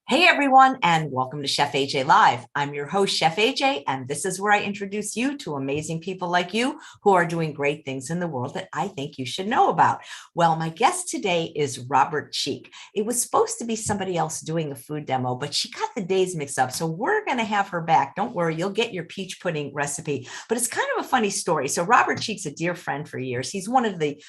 Hey everyone, and welcome to Chef AJ Live. I'm your host, Chef AJ, and this is where I introduce you to amazing people like you who are doing great things in the world that I think you should know about. Well, my guest today is Robert Cheeke. It was supposed to be somebody else doing a food demo, but she got the days mixed up. So we're going to have her back. Don't worry, you'll get your peach pudding recipe. But it's kind of a funny story. So Robert Cheeke's a dear friend for years. He's one of the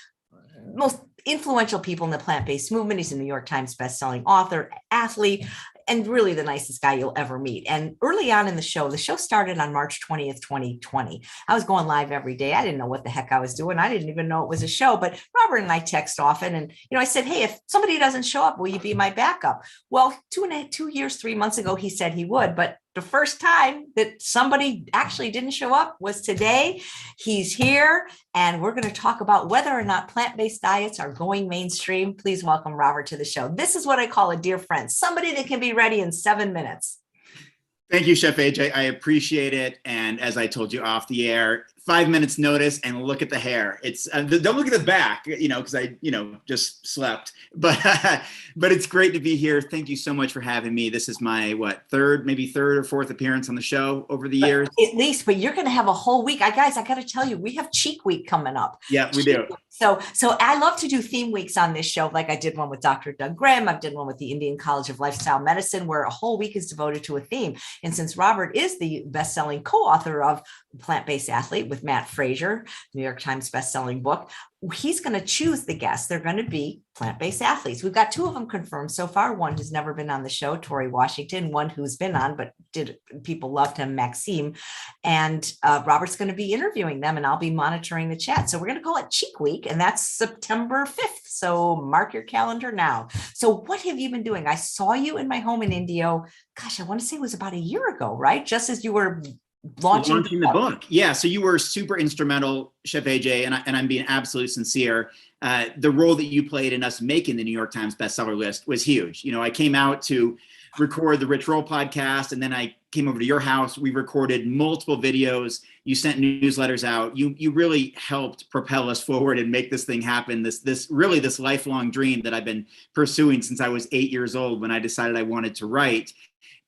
most influential people in the plant-based movement. He's a New York Times bestselling author, athlete, and really the nicest guy you'll ever meet. And early on in the show started on March 20th, 2020. I was going live every day. I didn't know what the heck I was doing. I didn't even know it was a show, but Robert and I text often. And, I said, hey, if somebody doesn't show up, will you be my backup? Well, 2 years, 3 months ago, he said he would, but the first time that somebody actually didn't show up was today. He's here, and we're going to talk about whether or not plant-based diets are going mainstream. Please welcome Robert to the show. This is what I call a dear friend, somebody that can be ready in 7 minutes. Thank you, Chef AJ. I appreciate it. And as I told you off the air, 5 minutes notice and look at the hair. It's don't look at the back, because I, just slept. But but it's great to be here. Thank you so much for having me. This is my third or fourth appearance on the show over the years. At least, but you're going to have a whole week. Guys, I got to tell you, we have Cheek Week coming up. Yeah, we do. So I love to do theme weeks on this show. Like I did one with Dr. Doug Graham. I've did one with the Indian College of Lifestyle Medicine, where a whole week is devoted to a theme. And since Robert is the best-selling co-author of Plant-Based Athlete with Matt Frazier, New York Times best-selling book, he's going to choose the guests. They're going to be plant-based athletes. We've got 2 of them confirmed so far. One who's never been on the show, Tori Washington. One who's been on, but people loved him, Maxime. And Robert's going to be interviewing them, and I'll be monitoring the chat. So we're going to call it Cheek Week, and that's September 5th. So mark your calendar now. So what have you been doing? I saw you in my home in Indio. Gosh, I want to say it was about a year ago, right? Just as you were launching the book. Yeah. So you were super instrumental, Chef AJ, and I'm being absolutely sincere. The role that you played in us making the New York Times bestseller list was huge. I came out to record the Rich Roll podcast, and then I came over to your house. We recorded multiple videos. You sent newsletters out. You really helped propel us forward and make this thing happen. This lifelong dream that I've been pursuing since I was 8 years old, when I decided I wanted to write.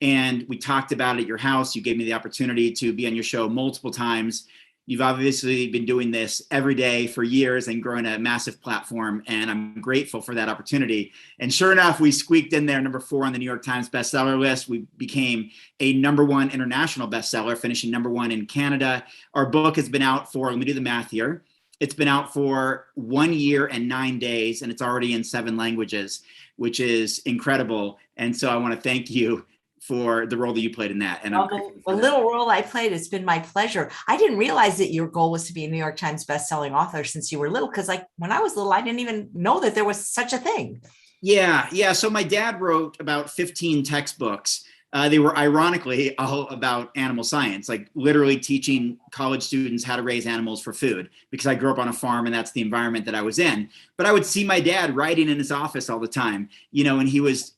And we talked about it at your house. You gave me the opportunity to be on your show multiple times. You've obviously been doing this every day for years and growing a massive platform, and I'm grateful for that opportunity. And sure enough, we squeaked in there, number 4 on the New York Times bestseller list. We became a number 1 international bestseller, finishing number 1 in Canada. Our book has been out for, let me do the math here, it's been out for 1 year and 9 days, and it's already in 7 languages, which is incredible. And so I want to thank you for the role that you played in that. And the little role I played, it's been my pleasure. I didn't realize that your goal was to be a New York Times bestselling author since you were little, because when I was little, I didn't even know that there was such a thing. Yeah. So my dad wrote about 15 textbooks. They were ironically all about animal science, like literally teaching college students how to raise animals for food, because I grew up on a farm and that's the environment that I was in. But I would see my dad writing in his office all the time, and he was,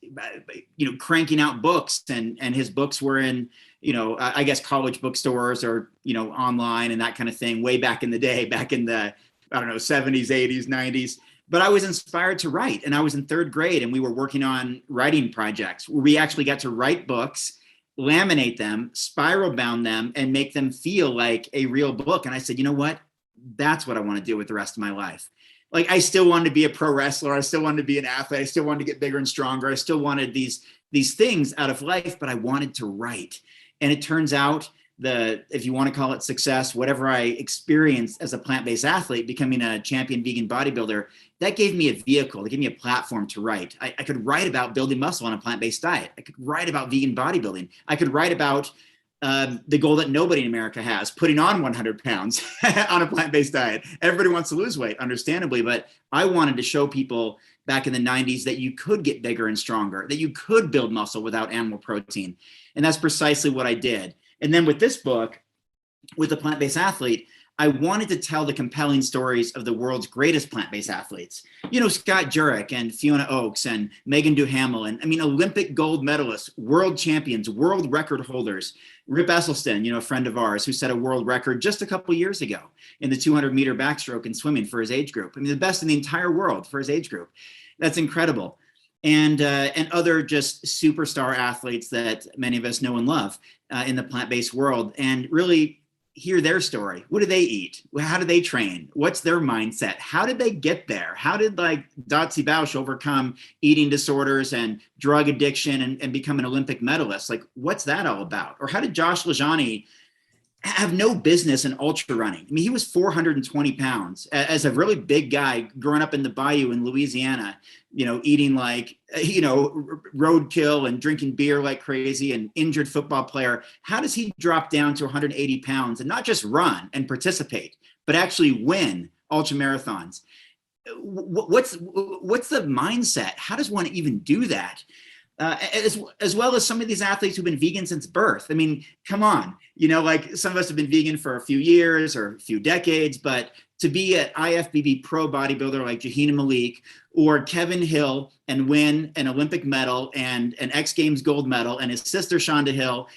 cranking out books, and his books were in, I guess college bookstores or, online and that kind of thing, way back in the day, back in the, 70s, 80s, 90s. But I was inspired to write, and I was in 3rd grade, and we were working on writing projects where we actually got to write books, laminate them, spiral bound them, and make them feel like a real book. And I said, you know what? That's what I want to do with the rest of my life. Like, I still wanted to be a pro wrestler. I still wanted to be an athlete. I still wanted to get bigger and stronger. I still wanted these things out of life, but I wanted to write. And it turns out, if you want to call it success, whatever I experienced as a plant-based athlete, becoming a champion vegan bodybuilder, that gave me a vehicle, it gave me a platform to write. I could write about building muscle on a plant-based diet. I could write about vegan bodybuilding. I could write about the goal that nobody in America has, putting on 100 pounds on a plant-based diet. Everybody wants to lose weight, understandably, but I wanted to show people back in the 90s that you could get bigger and stronger, that you could build muscle without animal protein. And that's precisely what I did. And then with this book, with the Plant-Based Athlete, I wanted to tell the compelling stories of the world's greatest plant-based athletes. Scott Jurek and Fiona Oakes and Megan Duhamel, and Olympic gold medalists, world champions, world record holders. Rip Esselstyn, a friend of ours who set a world record just a couple years ago in the 200-meter backstroke in swimming for his age group. The best in the entire world for his age group. That's incredible. and other just superstar athletes that many of us know and love in the plant-based world, and really hear their story. What do they eat? How do they train? What's their mindset? How did they get there? How did like Dotsie Bausch overcome eating disorders and drug addiction and become an Olympic medalist? Like, what's that all about? Or how did Josh Lajani have no business in ultra running? I mean, he was 420 pounds as a really big guy growing up in the bayou in Louisiana, eating like, roadkill and drinking beer like crazy, and injured football player. How does he drop down to 180 pounds and not just run and participate, but actually win ultra marathons? What's the mindset? How does one even do that? As well as some of these athletes who've been vegan since birth. I mean, come on, like some of us have been vegan for a few years or a few decades, but to be an IFBB pro bodybuilder like Jahina Malik or Kevin Hill and win an Olympic medal and an X Games gold medal, and his sister Shonda Hill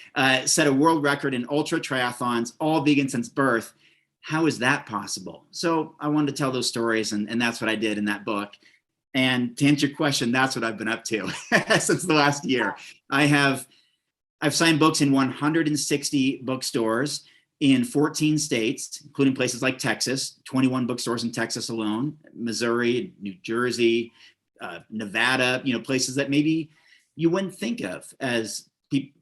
set a world record in ultra triathlons, all vegan since birth. How is that possible? So I wanted to tell those stories, and that's what I did in that book. And to answer your question, that's what I've been up to since the last year. I've signed books in 160 bookstores in 14 states, including places like Texas, 21 bookstores in Texas alone, Missouri, New Jersey, Nevada, places that maybe you wouldn't think of as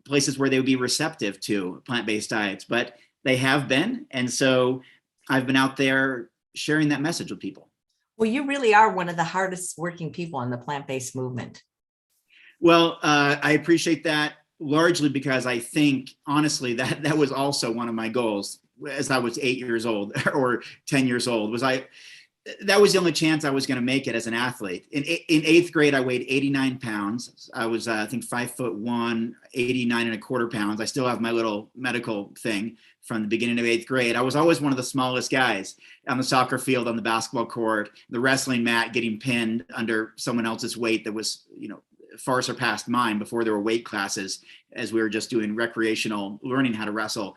places where they would be receptive to plant-based diets, but they have been. And so I've been out there sharing that message with people. Well, you really are one of the hardest working people in the plant-based movement. Well, I appreciate that, largely because I think, honestly, that was also one of my goals as I was 8 years old or 10 years old. That was the only chance I was going to make it as an athlete. In eighth grade, I weighed 89 pounds. I was, I think, 5'1", 89 and a quarter pounds. I still have my little medical thing from the beginning of eighth grade. I was always one of the smallest guys on the soccer field, on the basketball court, the wrestling mat, getting pinned under someone else's weight that was, far surpassed mine before there were weight classes, as we were just doing recreational learning how to wrestle.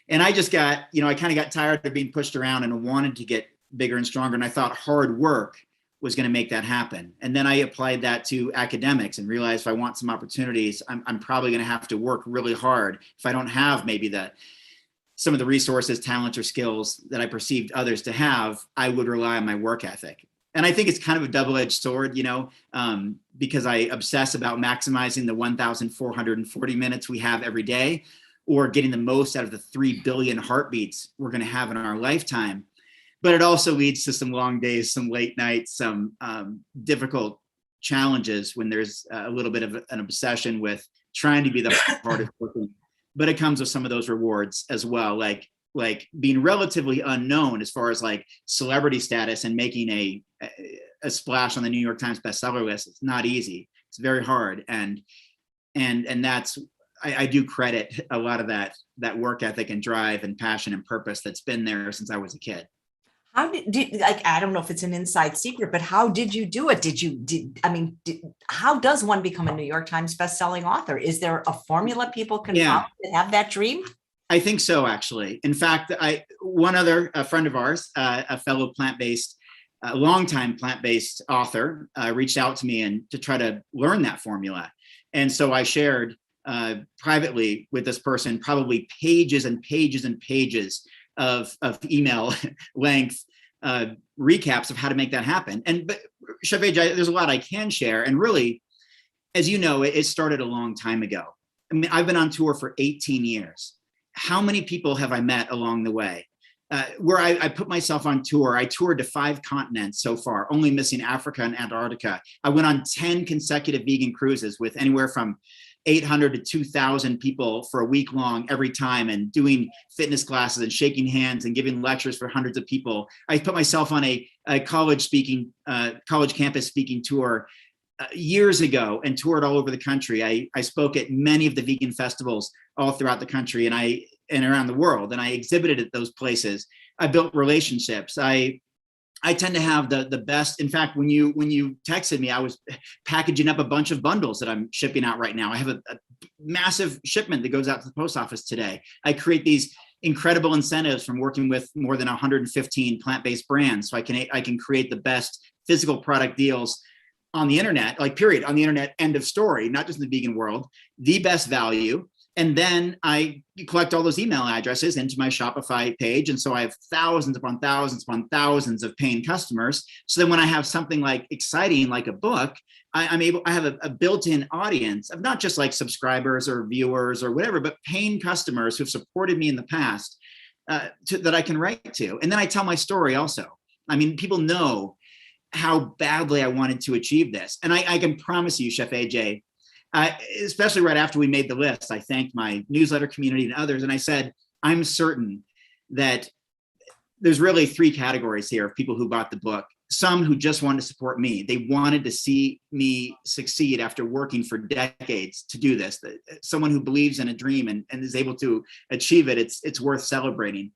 And I just got, I kind of got tired of being pushed around and wanted to get bigger and stronger. And I thought hard work was going to make that happen. And then I applied that to academics and realized if I want some opportunities, I'm probably going to have to work really hard. If I don't have maybe some of the resources, talents, or skills that I perceived others to have, I would rely on my work ethic. And I think it's kind of a double-edged sword, because I obsess about maximizing the 1,440 minutes we have every day, or getting the most out of the 3 billion heartbeats we're going to have in our lifetime. But it also leads to some long days, some late nights, some difficult challenges when there's a little bit of an obsession with trying to be the hardest working. But it comes with some of those rewards as well, like being relatively unknown as far as like celebrity status and making a splash on the New York Times bestseller list. It's not easy. It's very hard, and that's I do credit a lot of that work ethic and drive and passion and purpose that's been there since I was a kid. How I don't know if it's an inside secret, but how did you do it? How does one become a New York Times bestselling author? Is there a formula people can follow that have that dream? I think so, actually. In fact, a friend of ours, a fellow longtime plant-based author, reached out to me and to try to learn that formula. And so I shared privately with this person probably pages and pages and pages of email length recaps of how to make that happen. But Chef AJ, there's a lot I can share. And really, as you know, it started a long time ago. I mean, I've been on tour for 18 years. How many people have I met along the way? Where I put myself on tour, I toured to 5 continents so far, only missing Africa and Antarctica. I went on 10 consecutive vegan cruises with anywhere from 800 to 2,000 people for a week long every time, and doing fitness classes and shaking hands and giving lectures for hundreds of people. I put myself on a college campus speaking tour years ago and toured all over the country. I spoke at many of the vegan festivals all throughout the country and around the world, and I exhibited at those places. I built relationships. I tend to have the best. In fact, when you texted me, I was packaging up a bunch of bundles that I'm shipping out right now. I have a massive shipment that goes out to the post office today. I create these incredible incentives from working with more than 115 plant-based brands, so I can create the best physical product deals on the internet, like period, on the internet, end of story, not just in the vegan world, the best value. And then I collect all those email addresses into my Shopify page. And so I have thousands upon thousands upon thousands of paying customers. So then when I have something like exciting, like a book, I have a built-in audience of not just like subscribers or viewers or whatever, but paying customers who've supported me in the past that I can write to. And then I tell my story also. I mean, people know how badly I wanted to achieve this. And I can promise you, Chef AJ, especially right after we made the list, I thanked my newsletter community and others. And I said, I'm certain that there's really three categories here of people who bought the book. Some who just wanted to support me. They wanted to see me succeed after working for decades to do this. Someone who believes in a dream and is able to achieve it, it's worth celebrating.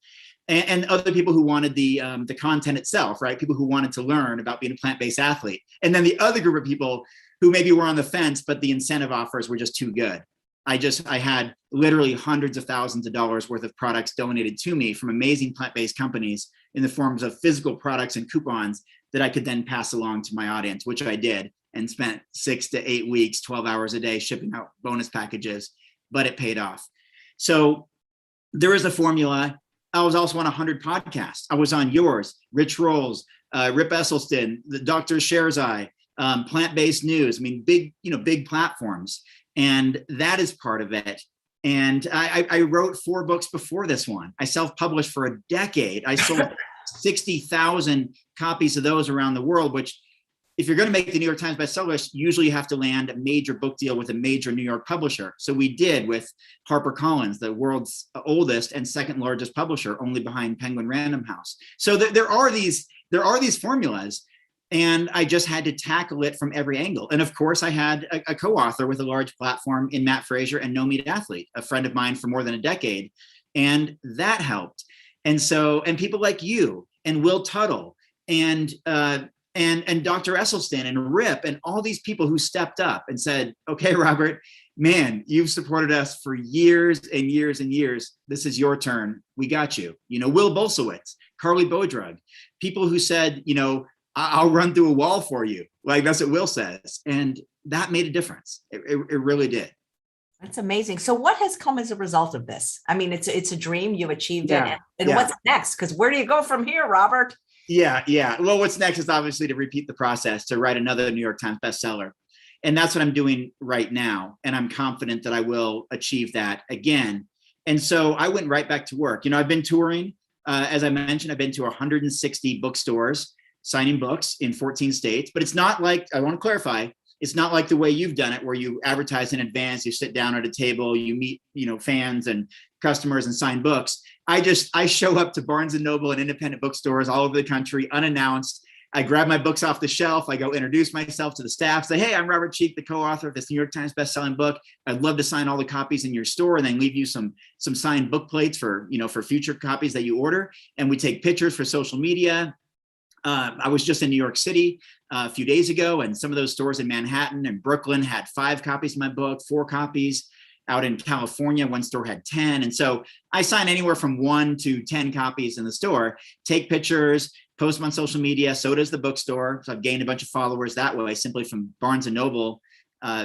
And other people who wanted the content itself, right? People who wanted to learn about being a plant-based athlete. And then the other group of people who maybe were on the fence, but the incentive offers were just too good. I had literally hundreds of thousands of dollars worth of products donated to me from amazing plant-based companies in the forms of physical products and coupons that I could then pass along to my audience, which I did, and spent 6 to 8 weeks, 12 hours a day shipping out bonus packages, but it paid off. So there is a formula. I was also on 100 podcasts. I was on yours, Rich Rolls, Rip Esselstyn, the Dr. Sherzai, Plant-Based News. I mean, big platforms. And that is part of it. And I wrote 4 books before this one. I self-published for a decade. I sold 60,000 copies of those around the world, which if you're going to make the New York Times bestseller list, usually you have to land a major book deal with a major New York publisher. So we did with HarperCollins, the world's oldest and second largest publisher, only behind Penguin Random House. So there are these formulas, and I just had to tackle it from every angle. And of course, I had a co-author with a large platform in Matt Fraser and No Meat Athlete, a friend of mine for more than a decade, and that helped. And people like you and Will Tuttle and Dr. Esselstyn and Rip and all these people who stepped up and said, okay, Robert, man, you've supported us for years and years and years. This is your turn. We got you. Will Bolsowitz, Carly Bodrug, people who said, I'll run through a wall for you. Like that's what Will says. And that made a difference. It really did. That's amazing. So what has come as a result of this? I mean, it's a dream, you've achieved it. And what's next? Because where do you go from here, Robert? Yeah. Well, what's next is obviously to repeat the process, to write another New York Times bestseller. And that's what I'm doing right now. And I'm confident that I will achieve that again. And so I went right back to work. I've been touring. As I mentioned, I've been to 160 bookstores, signing books in 14 states. But it's not like, I want to clarify, it's not like the way you've done it, where you advertise in advance, you sit down at a table, you meet, fans and customers and sign books. I show up to Barnes and Noble and independent bookstores all over the country unannounced. I grab my books off the shelf. I go introduce myself to the staff, say, hey, I'm Robert Cheeke, the co-author of this New York Times bestselling book. I'd love to sign all the copies in your store and then leave you some signed book plates for future copies that you order. And we take pictures for social media. I was just in New York City a few days ago, and some of those stores in Manhattan and Brooklyn had 5 copies of my book, 4 copies. Out in California, one store had 10. And so I sign anywhere from 1 to 10 copies in the store, take pictures, post them on social media. So does the bookstore. So I've gained a bunch of followers that way, simply from Barnes and Noble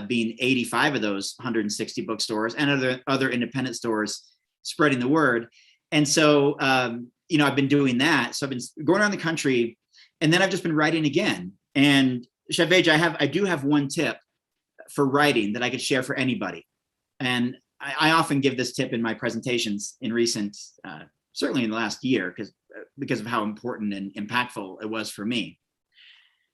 being 85 of those 160 bookstores and other independent stores spreading the word. And so, I've been doing that. So I've been going around the country, and then I've just been writing again. And Chef AJ, I do have one tip for writing that I could share for anybody. And I often give this tip in my presentations in recent, certainly in the last year, because of how important and impactful it was for me.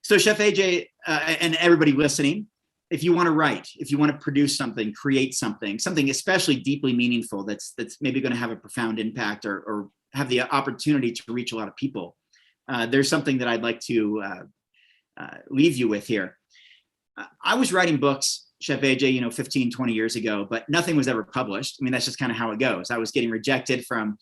So Chef AJ and everybody listening, if you want to write, if you want to produce something, create something especially deeply meaningful that's maybe going to have a profound impact or have the opportunity to reach a lot of people, there's something that I'd like to leave you with here. I was writing books, Chef AJ, 15, 20 years ago, but nothing was ever published. I mean, that's just kind of how it goes. I was getting rejected from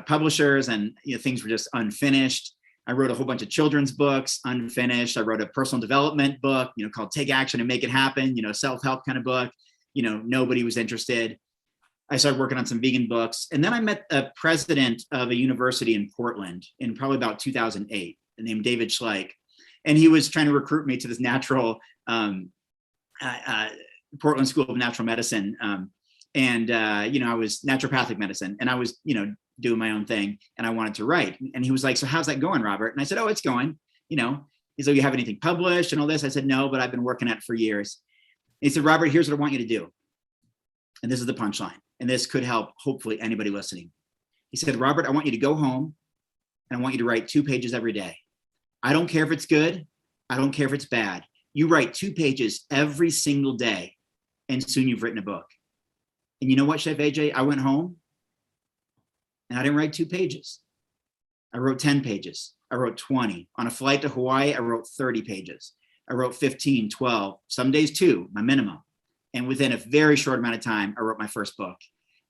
publishers, and things were just unfinished. I wrote a whole bunch of children's books, unfinished. I wrote a personal development book, called Take Action and Make It Happen, self-help kind of book. Nobody was interested. I started working on some vegan books. And then I met a president of a university in Portland in probably about 2008, named David Schleich. And he was trying to recruit me to this natural, Portland School of Natural Medicine. I was naturopathic medicine, and I was, doing my own thing, and I wanted to write. And he was like, so how's that going, Robert? And I said, oh, it's going, He's like, you have anything published and all this? I said, no, but I've been working at it for years. And he said, Robert, here's what I want you to do. And this is the punchline. And this could help, hopefully, anybody listening. He said, Robert, I want you to go home and I want you to write 2 pages every day. I don't care if it's good. I don't care if it's bad. You write 2 pages every single day, and soon you've written a book. And you know what, Chef AJ? I went home and I didn't write 2 pages. I wrote 10 pages. I wrote 20. On a flight to Hawaii, I wrote 30 pages. I wrote 15, 12, some days 2, my minimum. And within a very short amount of time, I wrote my first book.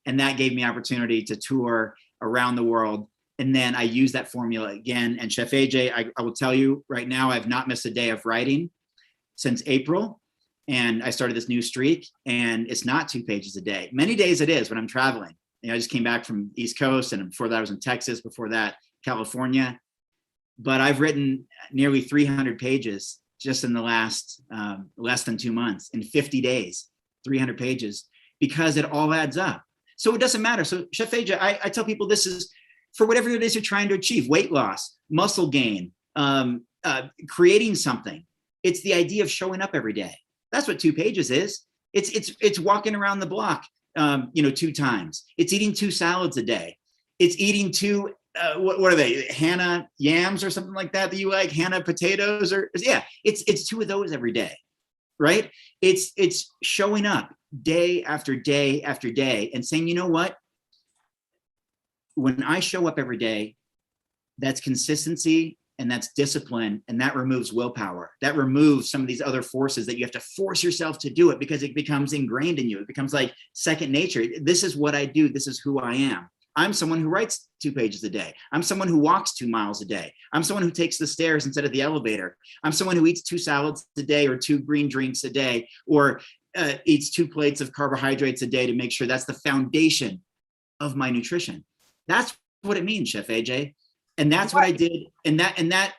And that gave me opportunity to tour around the world. And then I used that formula again. And Chef AJ, I will tell you right now, I've not missed a day of writing since April. And I started this new streak, and it's not 2 pages a day. Many days it is when I'm traveling. I just came back from East Coast, and before that I was in Texas, before that, California. But I've written nearly 300 pages just in the last less than 2 months, in 50 days, 300 pages, because it all adds up. So it doesn't matter. So Chef AJ, I tell people this is for whatever it is you're trying to achieve: weight loss, muscle gain, creating something. It's the idea of showing up every day. That's what 2 pages is. It's walking around the block, 2 times. It's eating 2 salads a day. It's eating 2, what are they? Hannah yams or something like that you like? Hannah potatoes it's 2 of those every day, right? It's showing up day after day after day and saying, you know what? When I show up every day, that's consistency and that's discipline, and that removes willpower. That removes some of these other forces that you have to force yourself to do it because it becomes ingrained in you. It becomes like second nature. This is what I do. This is who I am. I'm someone who writes 2 pages a day. I'm someone who walks 2 miles a day. I'm someone who takes the stairs instead of the elevator. I'm someone who eats 2 salads a day, or 2 green drinks a day, or eats 2 plates of carbohydrates a day to make sure that's the foundation of my nutrition. That's what it means, Chef AJ. And that's what I did. And that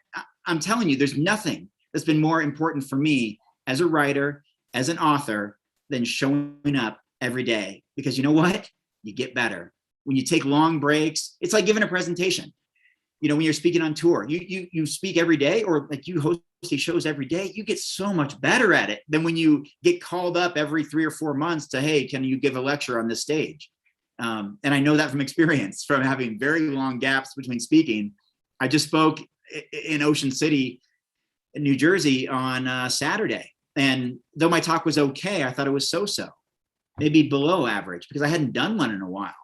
I'm telling you, there's nothing that's been more important for me as a writer, as an author, than showing up every day. Because you know what? You get better. When you take long breaks, it's like giving a presentation. When you're speaking on tour, you speak every day, or like you host these shows every day, you get so much better at it than when you get called up every 3 or 4 months to, hey, can you give a lecture on this stage? And I know that from experience, from having very long gaps between speaking. I just spoke in Ocean City, in New Jersey on Saturday. And though my talk was okay, I thought it was so-so, maybe below average, because I hadn't done one in a while.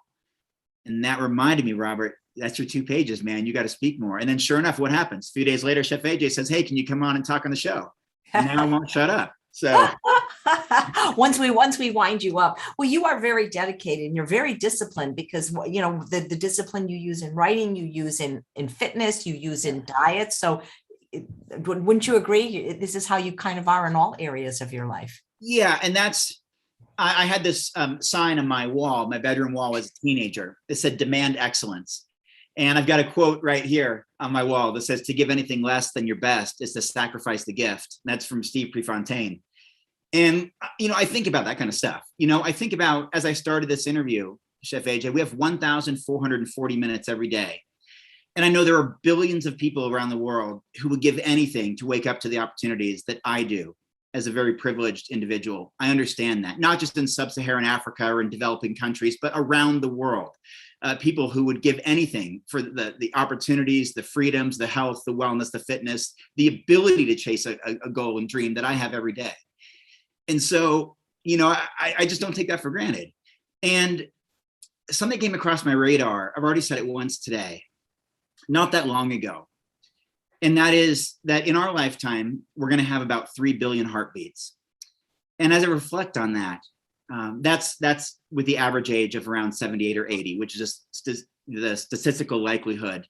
And that reminded me, Robert, that's your 2 pages, man. You got to speak more. And then sure enough, what happens? A few days later, Chef AJ says, hey, can you come on and talk on the show? And now I won't shut up. So once we wind you up, well, you are very dedicated and you're very disciplined, because the discipline you use in writing, you use in fitness, you use in diet. So wouldn't you agree? This is how you kind of are in all areas of your life. Yeah, and I had this sign on my wall, my bedroom wall as a teenager. It said "Demand excellence," and I've got a quote right here on my wall that says, "To give anything less than your best is to sacrifice the gift." And that's from Steve Prefontaine. And, I think about that kind of stuff. I think about, as I started this interview, Chef AJ, we have 1,440 minutes every day. And I know there are billions of people around the world who would give anything to wake up to the opportunities that I do as a very privileged individual. I understand that, not just in sub-Saharan Africa or in developing countries, but around the world. People who would give anything for the opportunities, the freedoms, the health, the wellness, the fitness, the ability to chase a goal and dream that I have every day. And so, I just don't take that for granted. And something came across my radar. I've already said it once today, not that long ago. And that is that in our lifetime, we're going to have about 3 billion heartbeats. And as I reflect on that, that's with the average age of around 78 or 80, which is just the statistical likelihood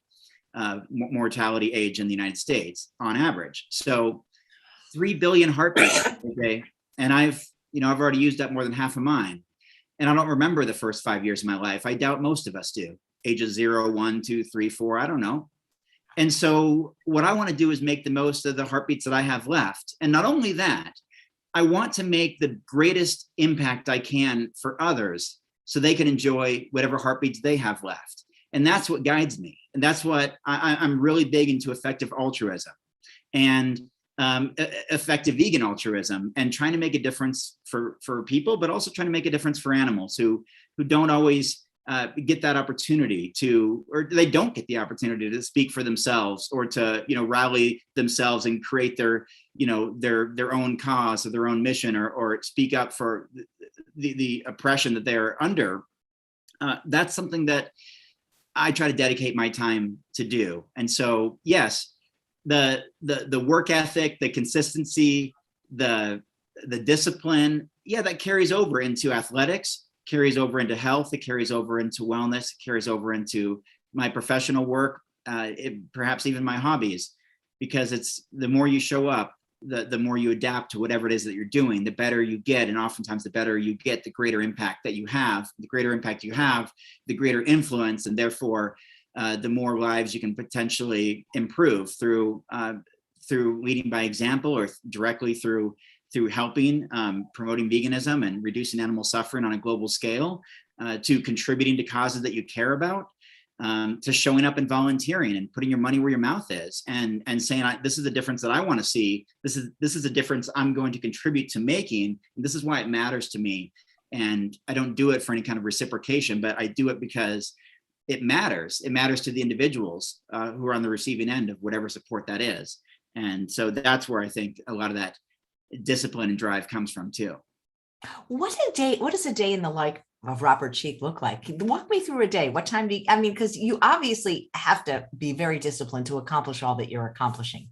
mortality age in the United States on average. So 3 billion heartbeats, okay? And I've already used up more than half of mine. And I don't remember the first 5 years of my life. I doubt most of us do. Ages 0, 1, 2, 3, 4, I don't know. And so what I want to do is make the most of the heartbeats that I have left. And not only that, I want to make the greatest impact I can for others so they can enjoy whatever heartbeats they have left. And that's what guides me. And that's what I'm really big into, effective altruism and effective vegan altruism, and trying to make a difference for people, but also trying to make a difference for animals who don't always get that opportunity to, or they don't get the opportunity to speak for themselves, or to, rally themselves and create their, their own cause or their own mission, or speak up for the oppression that they're under. That's something that I try to dedicate my time to do. And so, yes, the work ethic, the consistency, the discipline, that carries over into athletics, carries over into health, it carries over into wellness, it carries over into my professional work, perhaps even my hobbies, because it's the more you show up, the more you adapt to whatever it is that you're doing, the better you get. And oftentimes the better you get, the greater impact that you have, the greater impact you have, the greater influence, and therefore the more lives you can potentially improve through leading by example, or directly through helping, promoting veganism and reducing animal suffering on a global scale, to contributing to causes that you care about, to showing up and volunteering and putting your money where your mouth is, and saying, this is the difference that I want to see. This is a difference I'm going to contribute to making. And this is why it matters to me. And I don't do it for any kind of reciprocation, but I do it because it matters. It matters to the individuals who are on the receiving end of whatever support that is. And so that's where I think a lot of that discipline and drive comes from too. What does a day in the life of Robert Cheeke look like? Walk me through a day. What time because you obviously have to be very disciplined to accomplish all that you're accomplishing.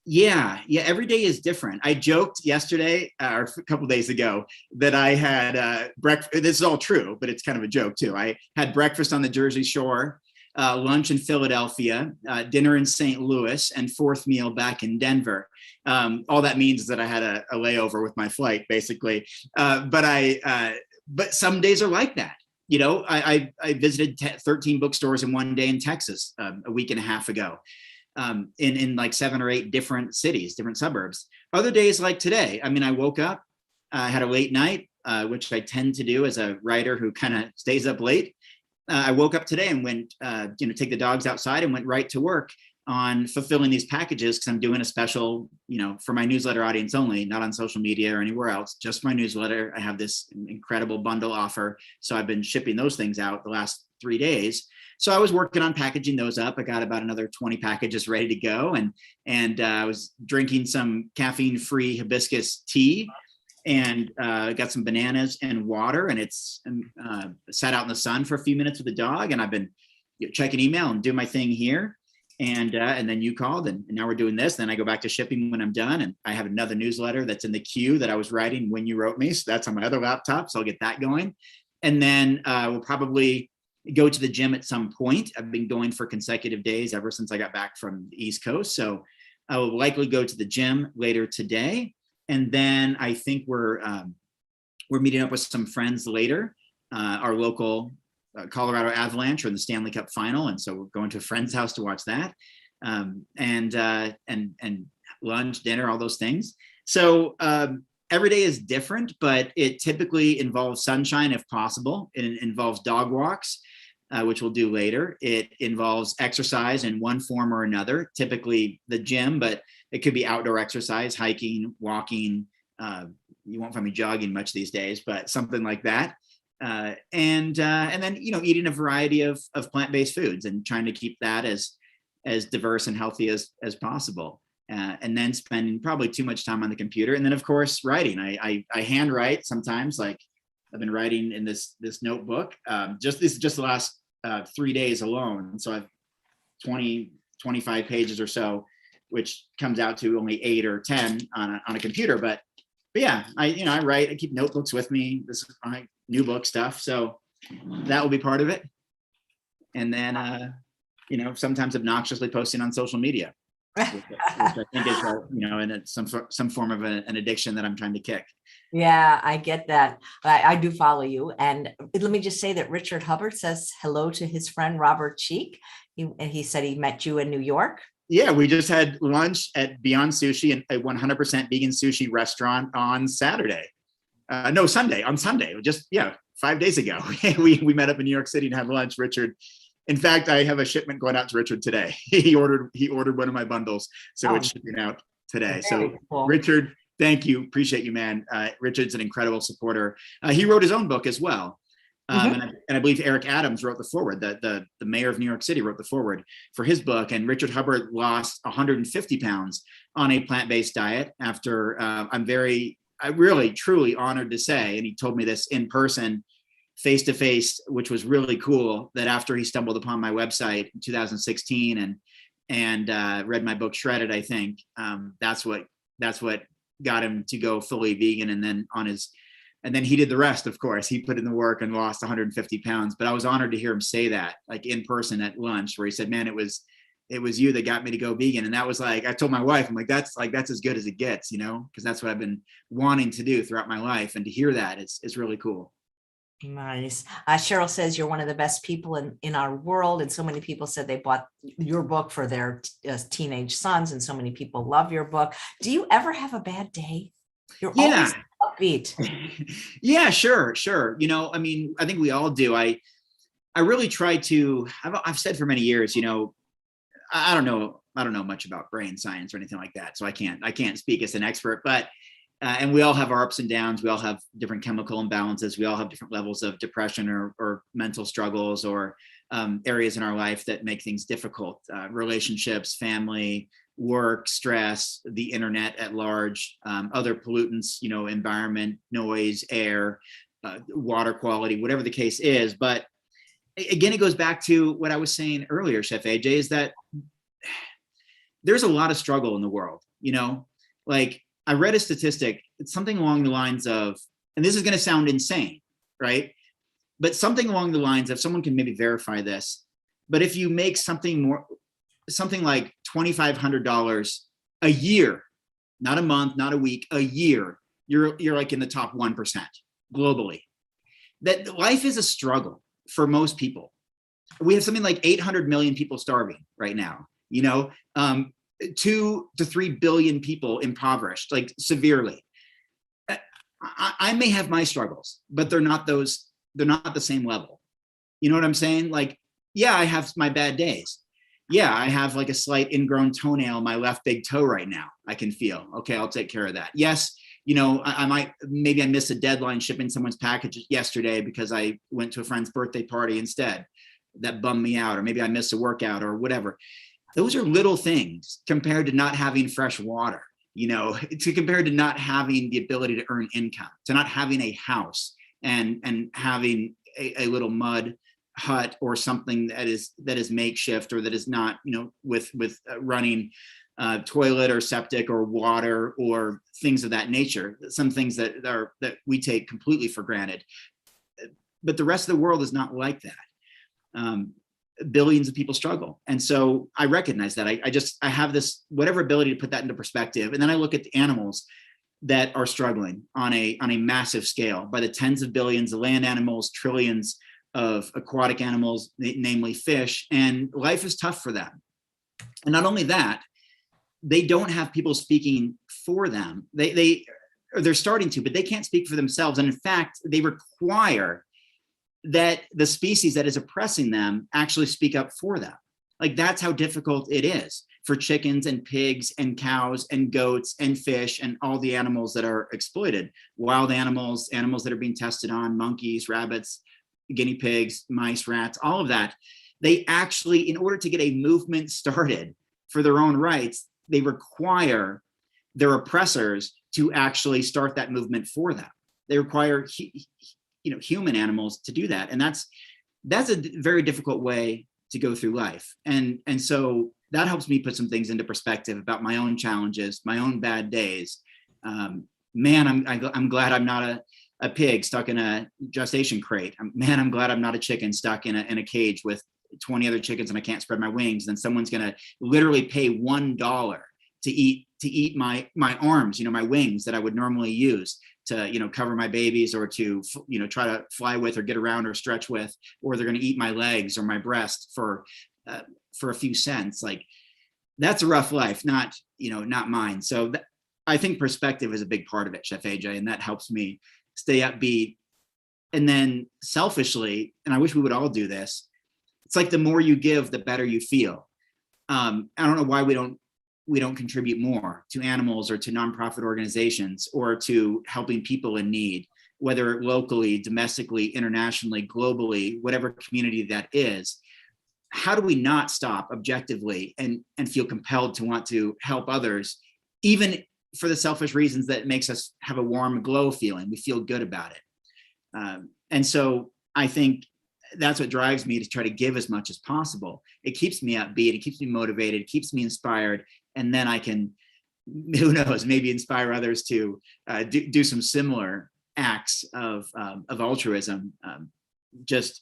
Yeah. Every day is different. I joked yesterday or a couple of days ago that I had breakfast. This is all true, but it's kind of a joke too. I had breakfast on the Jersey Shore, lunch in Philadelphia, dinner in St. Louis, and fourth meal back in Denver. All that means is that I had a layover with my flight, basically. But some days are like that. I visited 13 bookstores in one day in Texas a week and a half ago. In like 7 or 8 different cities, different suburbs. Other days like today, I woke up, had a late night, which I tend to do as a writer who kind of stays up late. I woke up today and went, take the dogs outside and went right to work on fulfilling these packages, because I'm doing a special, for my newsletter audience only, not on social media or anywhere else, just my newsletter. I have this incredible bundle offer. So I've been shipping those things out the last 3 days. So I was working on packaging those up. I got about another 20 packages ready to go. And I was drinking some caffeine-free hibiscus tea, and got some bananas and water, and it's sat out in the sun for a few minutes with the dog. And I've been checking email and doing my thing here. And then you called, and now we're doing this. Then I go back to shipping when I'm done. And I have another newsletter that's in the queue that I was writing when you wrote me. So that's on my other laptop. So I'll get that going. And then we'll probably go to the gym at some point. I've been going for consecutive days ever since I got back from the East Coast. So I will likely go to the gym later today. And then I think we're meeting up with some friends later. Our local Colorado Avalanche are in the Stanley Cup final, and so we're going to a friend's house to watch that, and lunch, dinner, all those things. So every day is different, but it typically involves sunshine if possible. It involves dog walks, which we'll do later. It involves exercise in one form or another, typically the gym, but it could be outdoor exercise, hiking, walking. You won't find me jogging much these days, but something like that. And then, eating a variety of plant-based foods and trying to keep that as diverse and healthy as possible. And then spending probably too much time on the computer. And then of course, writing. I handwrite sometimes, like I've been writing in this notebook. This is just the last 3 days alone. So I've 25 pages or so, which comes out to only 8 or 10 on a computer. But yeah, I write, I keep notebooks with me. This is my new book stuff. So that will be part of it. And then, sometimes obnoxiously posting on social media, which I think is, and it's some form of an addiction that I'm trying to kick. Yeah, I get that. I do follow you. And let me just say that Richard Hubbard says hello to his friend, Robert Cheeke. He said he met you in New York. Yeah, we just had lunch at Beyond Sushi, and a 100% vegan sushi restaurant on Saturday. No, Sunday, on Sunday, just, 5 days ago. we met up in New York City and had lunch, Richard. In fact, I have a shipment going out to Richard today. He ordered one of my bundles, so it's shipping out today. So cool. Richard, thank you. Appreciate you, man. Richard's an incredible supporter. He wrote his own book as well. And I believe Eric Adams wrote the foreword. The mayor of New York City wrote the foreword for his book. And Richard Hubbard lost 150 pounds on a plant-based diet after I'm really, truly honored to say, and he told me this in person, face to face, which was really cool, that after he stumbled upon my website in 2016 and read my book Shredded, I think that's what got him to go fully vegan. And then he did the rest, of course. He put in the work and lost 150 pounds. But I was honored to hear him say that, like in person at lunch, where he said, man, it was you that got me to go vegan. And that was like, I told my wife, I'm like, that's as good as it gets, because that's what I've been wanting to do throughout my life. And to hear that is really cool. Nice. Cheryl says you're one of the best people in our world. And so many people said they bought your book for their teenage sons. And so many people love your book. Do you ever have a bad day? You're always upbeat. Yeah, sure. I mean, I think we all do. I really try to, I've said for many years, I don't know much about brain science or anything like that. So I can't speak as an expert, but and we all have our ups and downs. We all have different chemical imbalances. We all have different levels of depression or mental struggles or areas in our life that make things difficult. Relationships, family, work, stress, the internet at large, other pollutants, environment, noise, air, water quality, whatever the case is. But again, it goes back to what I was saying earlier, Chef AJ, is that there's a lot of struggle in the world. Like I read a statistic, it's something along the lines of, and this is going to sound insane, right? But something along the lines of, someone can maybe verify this, but if you make something like $2,500 a year, not a month, not a week, a year, you're like in the top 1% globally. That life is a struggle for most people. We have something like 800 million people starving right now, 2 to 3 billion people impoverished, like severely. I may have my struggles, but they're not the same level. You know what I'm saying? Like, yeah, I have my bad days. Yeah, I have like a slight ingrown toenail on my left big toe right now. I can feel, okay, I'll take care of that. Yes, I missed a deadline shipping someone's package yesterday because I went to a friend's birthday party instead. That bummed me out, or maybe I missed a workout or whatever. Those are little things compared to not having fresh water, compared to not having the ability to earn income, to not having a house and having a little mud hut or something that is makeshift, or that is not, with running toilet or septic or water or things of that nature. Some things that we take completely for granted, but the rest of the world is not like that. Billions of people struggle. And so I recognize that. I have this whatever ability to put that into perspective. And then I look at the animals that are struggling on a massive scale, by the tens of billions of land animals, trillions of aquatic animals, namely fish, and life is tough for them. And not only that, they don't have people speaking for them. They're starting to, but they can't speak for themselves. And in fact, they require that the species that is oppressing them actually speak up for them. Like, that's how difficult it is for chickens and pigs and cows and goats and fish and all the animals that are exploited. Wild animals that are being tested on, monkeys, rabbits, guinea pigs, mice, rats, all of that. They actually, in order to get a movement started for their own rights, they require their oppressors to actually start that movement for them. They require human animals to do that. And that's a very difficult way to go through life. And so that helps me put some things into perspective about my own challenges, my own bad days. Man, I'm glad I'm not a pig stuck in a gestation crate. Man, I'm glad I'm not a chicken stuck in a cage with 20 other chickens and I can't spread my wings. Then someone's going to literally pay $1 to eat my arms, my wings that I would normally use to, cover my babies, or to, try to fly with or get around or stretch with, or they're going to eat my legs or my breast for for a few cents, like that's a rough life, not, not mine. So I think perspective is a big part of it, Chef AJ, and that helps me stay upbeat. And then selfishly, and I wish we would all do this, it's like the more you give, the better you feel. I don't know why we don't contribute more to animals or to nonprofit organizations or to helping people in need, whether locally, domestically, internationally, globally, whatever community that is. How do we not stop objectively and feel compelled to want to help others, even for the selfish reasons that makes us have a warm glow feeling? We feel good about it. And so I think that's what drives me to try to give as much as possible. It keeps me upbeat, it keeps me motivated, it keeps me inspired. And then I can, who knows, maybe inspire others to do some similar acts of altruism, just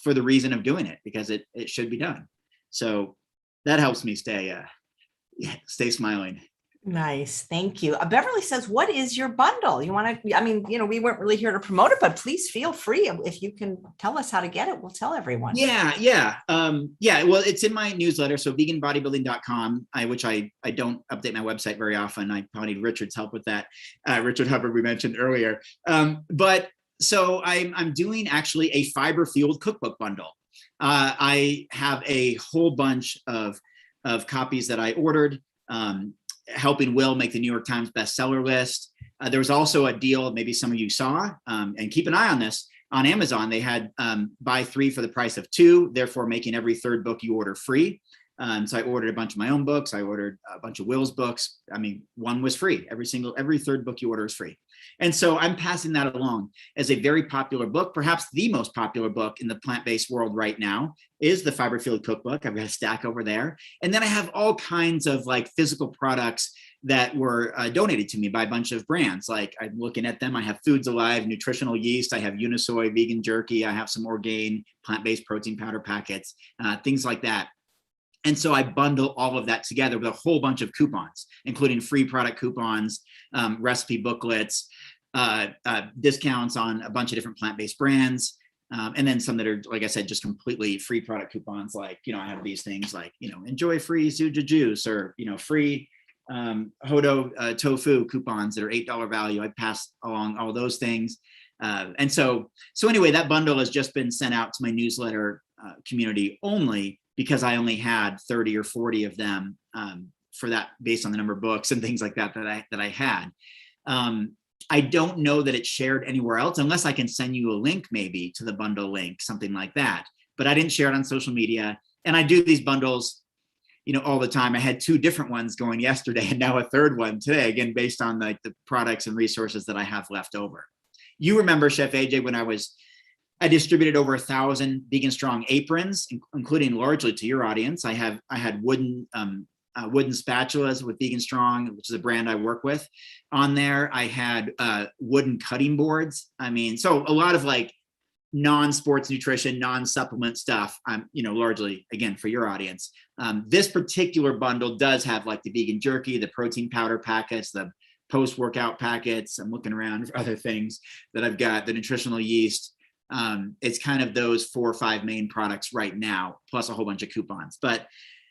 for the reason of doing it, because it should be done. So that helps me stay smiling. Nice. Thank you. Beverly says, what is your bundle? You want to, we weren't really here to promote it, but please feel free. If you can tell us how to get it, we'll tell everyone. Yeah. Well, it's in my newsletter. So veganbodybuilding.com, which I don't update my website very often. I probably need Richard's help with that. Richard Hubbard, we mentioned earlier. But so I'm doing actually a fiber-fueled cookbook bundle. I have a whole bunch of copies that I ordered, helping Will make the New York Times bestseller list. There was also a deal, maybe some of you saw, and keep an eye on this, on Amazon. They had buy 3 for the price of 2, therefore making every 3rd book you order free. So I ordered a bunch of my own books. I ordered a bunch of Will's books. One was free. Every 3rd book you order is free. And so I'm passing that along as a very popular book. Perhaps the most popular book in the plant-based world right now is the Fiber Fueled Cookbook. I've got a stack over there. And then I have all kinds of like physical products that were donated to me by a bunch of brands. Like I'm looking at them. I have Foods Alive, nutritional yeast. I have Unisoy vegan jerky. I have some Orgain plant-based protein powder packets, things like that. And so I bundle all of that together with a whole bunch of coupons, including free product coupons, recipe booklets, discounts on a bunch of different plant-based brands. And then some that are, like I said, just completely free product coupons. Like, I have these things like, enjoy free Suja juice, or, free Hodo tofu coupons that are $8 value. I pass along all those things. And so anyway, that bundle has just been sent out to my newsletter community only, because I only had 30 or 40 of them for that, based on the number of books and things like that that I had. I don't know that it's shared anywhere else, unless I can send you a link maybe to the bundle link, something like that. But I didn't share it on social media. And I do these bundles, all the time. I had 2 different ones going yesterday and now a 3rd one today, again, based on like the products and resources that I have left over. You remember, Chef AJ, when I distributed over 1,000 Vegan Strong aprons, including largely to your audience. I had wooden spatulas with Vegan Strong, which is a brand I work with, on there. I had wooden cutting boards. So a lot of like non-sports nutrition, non-supplement stuff. Largely again for your audience. This particular bundle does have like the vegan jerky, the protein powder packets, the post-workout packets. I'm looking around for other things that I've got. The nutritional yeast. It's kind of those 4 or 5 main products right now, plus a whole bunch of coupons. But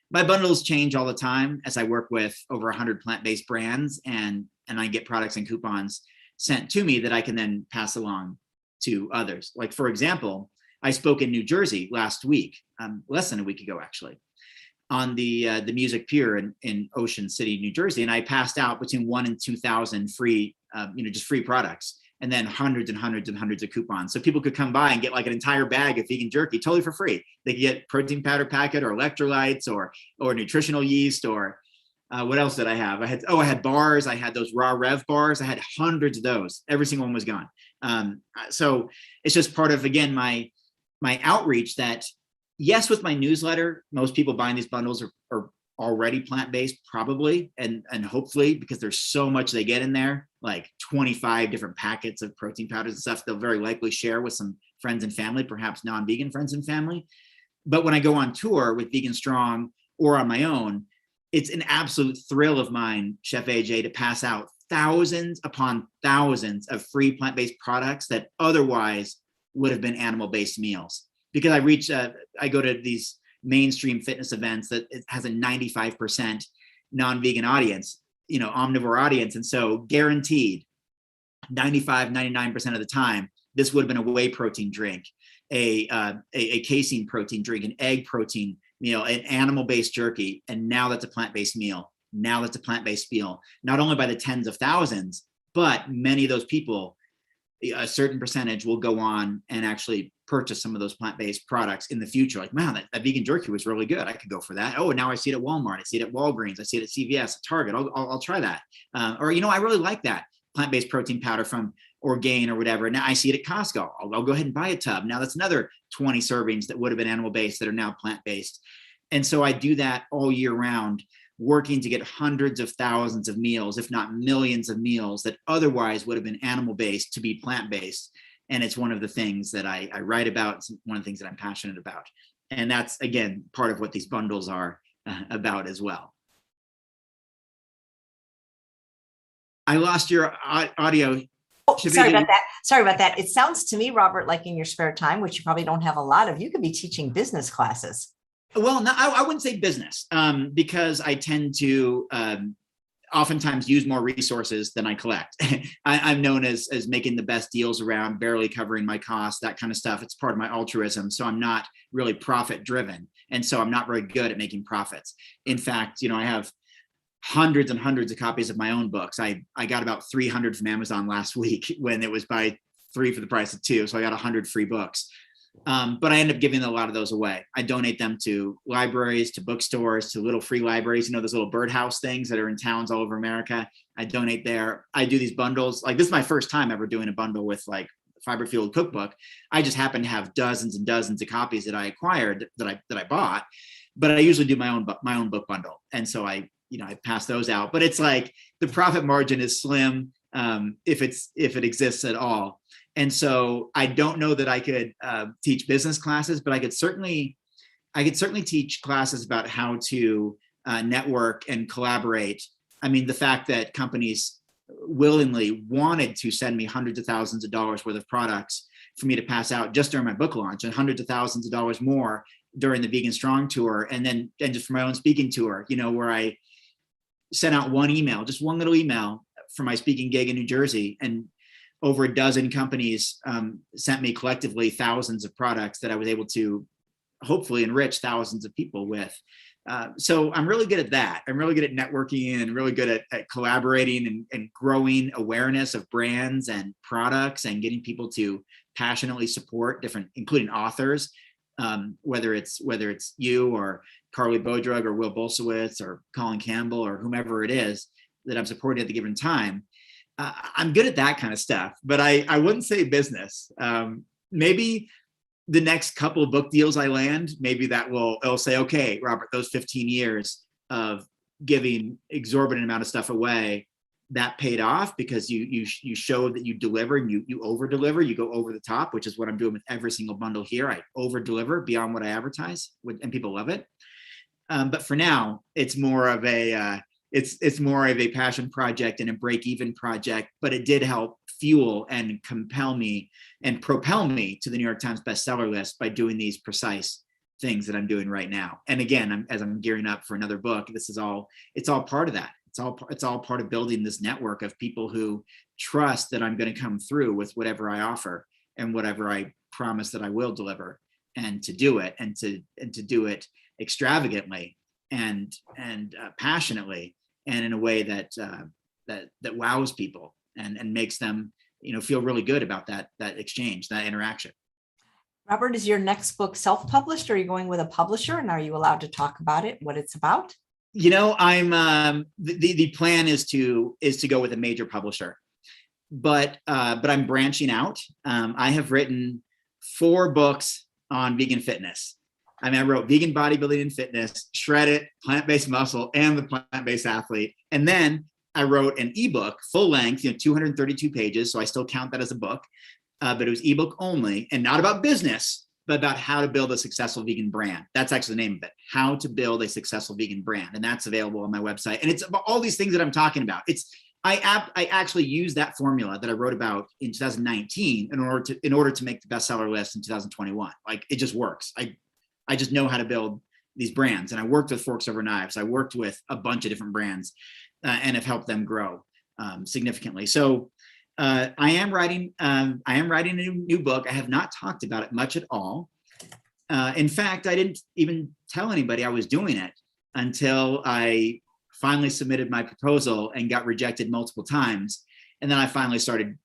my bundles change all the time as I work with over 100 plant-based brands, and I get products and coupons sent to me that I can then pass along to others. Like, for example, I spoke in New Jersey last week, less than a week ago, actually, on the Music Pier in Ocean City, New Jersey. And I passed out between 1,000 and 2,000 free, just free products. And then hundreds and hundreds and hundreds of coupons. So people could come by and get like an entire bag of vegan jerky totally for free. They could get protein powder packet or electrolytes or nutritional yeast, or what else did I have? I had bars. I had those raw rev bars. I had hundreds of those. Every single one was gone. So it's just part of, again, my outreach that, yes, with my newsletter, most people buying these bundles are already plant-based, probably, and hopefully, because there's so much they get in there, like 25 different packets of protein powders and stuff, they'll very likely share with some friends and family, perhaps non-vegan friends and family. But when I go on tour with Vegan Strong or on my own, it's an absolute thrill of mine, Chef AJ, to pass out thousands upon thousands of free plant-based products that otherwise would have been animal-based meals. Because I go to these mainstream fitness events that it has a 95% non-vegan audience, omnivore audience. And so guaranteed 95, 99% of the time, this would have been a whey protein drink, a casein protein drink, an egg protein meal, an animal-based jerky. And now that's a plant-based meal. Now that's a plant-based meal, not only by the tens of thousands, but many of those people, a certain percentage will go on and actually purchase some of those plant-based products in the future. Like, man, that vegan jerky was really good. I could go for that. Oh, now I see it at Walmart. I see it at Walgreens. I see it at CVS, at Target. I'll try that. Or, I really like that plant-based protein powder from Orgain or whatever. Now I see it at Costco. I'll go ahead and buy a tub. Now that's another 20 servings that would have been animal-based that are now plant-based. And so I do that all year round, working to get hundreds of thousands of meals, if not millions of meals that otherwise would have been animal-based to be plant-based. And it's one of the things that I write about. It's one of the things that I'm passionate about. And that's, again, part of what these bundles are about as well. I lost your audio. Oh, sorry about that. Sorry about that. It sounds to me, Robert, like in your spare time, which you probably don't have a lot of, you could be teaching business classes. Well, no, I wouldn't say business, because I tend to oftentimes use more resources than I collect. I'm known as making the best deals around, barely covering my costs, that kind of stuff. It's part of my altruism. So I'm not really profit driven. And so I'm not very good at making profits. In fact, I have hundreds and hundreds of copies of my own books. I got about 300 from Amazon last week when it was buy 3 for the price of 2. So I got 100 free books. But I end up giving a lot of those away. I donate them to libraries, to bookstores, to little free libraries, those little birdhouse things that are in towns all over America. I donate there. I do these bundles. Like, this is my first time ever doing a bundle with like Fiber Fueled Cookbook. I just happen to have dozens and dozens of copies that I acquired that I bought, but I usually do my own book bundle. And so I pass those out, but it's like the profit margin is slim, if it exists at all. And so I don't know that I could teach business classes, but I could certainly teach classes about how to network and collaborate. I mean, the fact that companies willingly wanted to send me hundreds of thousands of dollars worth of products for me to pass out just during my book launch, and hundreds of thousands of dollars more during the Vegan Strong Tour, and just for my own speaking tour, where I sent out one little email for my speaking gig in New Jersey, and over a dozen companies sent me collectively thousands of products that I was able to hopefully enrich thousands of people with. So I'm really good at that. I'm really good at networking and really good at collaborating and growing awareness of brands and products and getting people to passionately support different, including authors, whether it's you or Carly Bodrug or Will Bolsowitz or Colin Campbell or whomever it is that I'm supporting at the given time. I'm good at that kind of stuff, but I wouldn't say business. Maybe the next couple of book deals I land, maybe it'll say, okay, Robert, those 15 years of giving exorbitant amount of stuff away, that paid off because you showed that you deliver and you over deliver, you go over the top, which is what I'm doing with every single bundle here. I over deliver beyond what I advertise, and people love it. But for now, it's more of a it's more of a passion project and a break-even project, but it did help fuel and compel me and propel me to the New York Times bestseller list by doing these precise things that I'm doing right now. And again, as I'm gearing up for another book, it's all part of that. It's all part of building this network of people who trust that I'm going to come through with whatever I offer and whatever I promise that I will deliver, and to do it and to do it extravagantly and passionately, and in a way that wows people and makes them feel really good about that exchange, that interaction. Robert, is your next book self-published, or are you going with a publisher, and are you allowed to talk about it, what it's about? I'm the plan is to go with a major publisher, but I'm branching out. I have written 4 books on vegan fitness. I mean, I wrote Vegan Bodybuilding and Fitness, Shred It, Plant-Based Muscle, and The Plant-Based Athlete. And then I wrote an ebook, full length, 232 pages. So I still count that as a book, but it was ebook only, and not about business, but about how to build a successful vegan brand. That's actually the name of it, How to Build a Successful Vegan Brand. And that's available on my website. And it's about all these things that I'm talking about. I actually used that formula that I wrote about in 2019 in order to make the bestseller list in 2021. Like, it just works. I just know how to build these brands, and I worked with Forks Over Knives. I worked with a bunch of different brands and have helped them grow significantly. So I am writing a new book. I have not talked about it much at all. In fact, I didn't even tell anybody I was doing it until I finally submitted my proposal and got rejected multiple times. And then I finally started,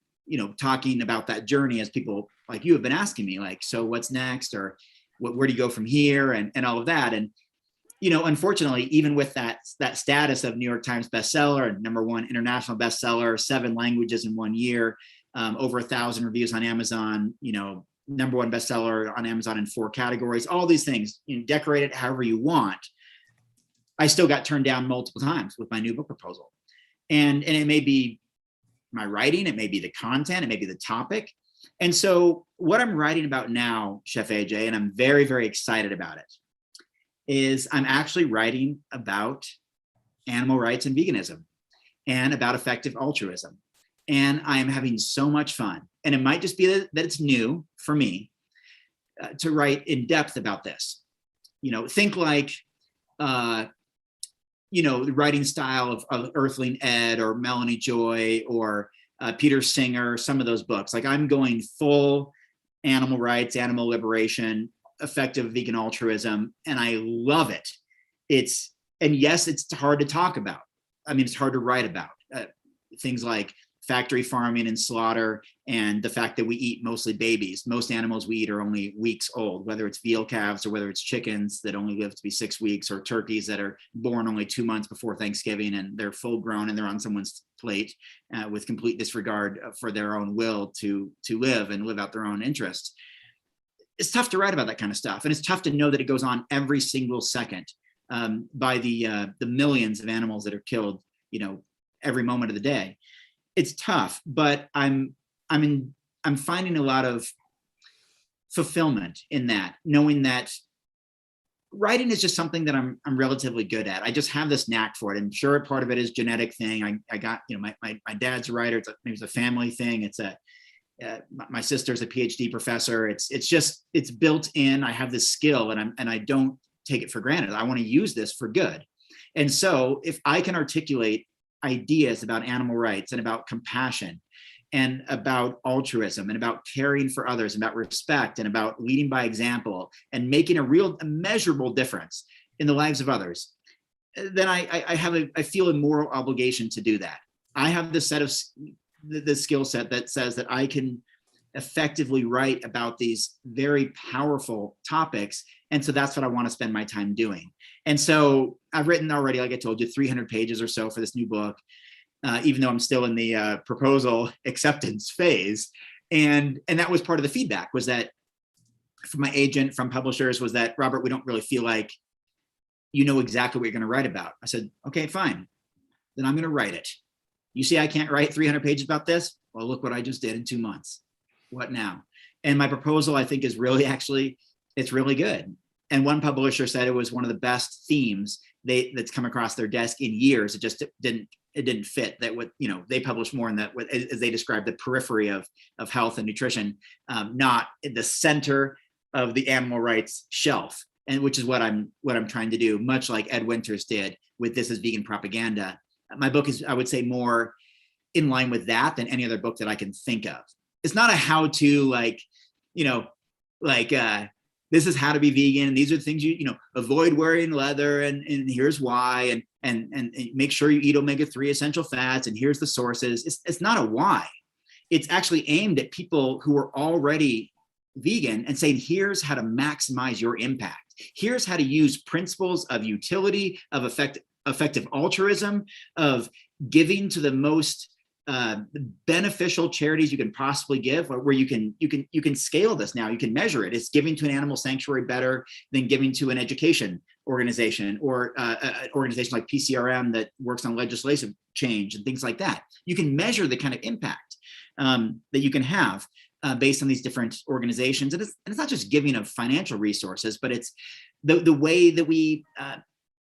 talking about that journey, as people like you have been asking me, like, so what's next, or where do you go from here, and all of that. And, unfortunately, even with that status of New York Times bestseller and #1 international bestseller, 7 languages in 1 year, over 1,000 reviews on Amazon, #1 bestseller on Amazon in 4 categories, all these things, decorate it however you want. I still got turned down multiple times with my new book proposal. And it may be my writing, it may be the content, it may be the topic. And so what I'm writing about now, Chef AJ, and I'm very, very excited about it, is I'm actually writing about animal rights and veganism and about effective altruism. And I am having so much fun. And it might just be that it's new for me to write in depth about this. Think like, the writing style of Earthling Ed or Melanie Joy or Peter Singer, some of those books. Like, I'm going full animal rights, animal liberation, effective vegan altruism, and I love it. And yes, it's hard to talk about. I mean, it's hard to write about things like factory farming and slaughter, and the fact that we eat mostly babies. Most animals we eat are only weeks old, whether it's veal calves or whether it's chickens that only live to be 6 weeks, or turkeys that are born only 2 months before Thanksgiving and they're full grown and they're on someone's plate with complete disregard for their own will to live and live out their own interests. It's tough to write about that kind of stuff. And it's tough to know that it goes on every single second by the millions of animals that are killed, every moment of the day. It's tough, but I'm finding a lot of fulfillment in that, knowing that writing is just something that I'm relatively good at. I just have this knack for it. And sure, part of it is genetic thing. I got, my dad's a writer. It's a family thing. It's my sister's a PhD professor. It's built in. I have this skill, and I don't take it for granted. I want to use this for good. And so if I can articulate ideas about animal rights and about compassion and about altruism and about caring for others and about respect and about leading by example and making a measurable difference in the lives of others, then I feel a moral obligation to do that. I have this set of the skill set that says that I can effectively write about these very powerful topics. And so that's what I want to spend my time doing. And so I've written already, like I told you, 300 pages or so for this new book, even though I'm still in the proposal acceptance phase. And that was part of the feedback, was that from my agent, from publishers, was that, Robert, we don't really feel like you know exactly what you're going to write about. I said, okay, fine. Then I'm going to write it. You see, I can't write 300 pages about this. Well, look what I just did in 2 months. What now? And my proposal, I think, is really it's really good. And one publisher said it was one of the best themes that's come across their desk in years. It just didn't fit that what, they publish more in that, as they describe, the periphery of health and nutrition, not in the center of the animal rights shelf. And which is what I'm trying to do, much like Ed Winters did with This Is Vegan Propaganda. My book is, I would say, more in line with that than any other book that I can think of. It's not a how-to, this is how to be vegan, and these are the things you avoid wearing leather, and here's why, and make sure you eat omega-3 essential fats, and here's the sources. It's not a why. It's actually aimed at people who are already vegan and saying, here's how to maximize your impact. Here's how to use principles of utility, of effective altruism, of giving to the most beneficial charities you can possibly give, where you can scale this now. You can measure it. It's giving to an animal sanctuary better than giving to an education organization, or an organization like PCRM that works on legislative change and things like that. You can measure the kind of impact that you can have based on these different organizations. And it's not just giving of financial resources, but it's the way that we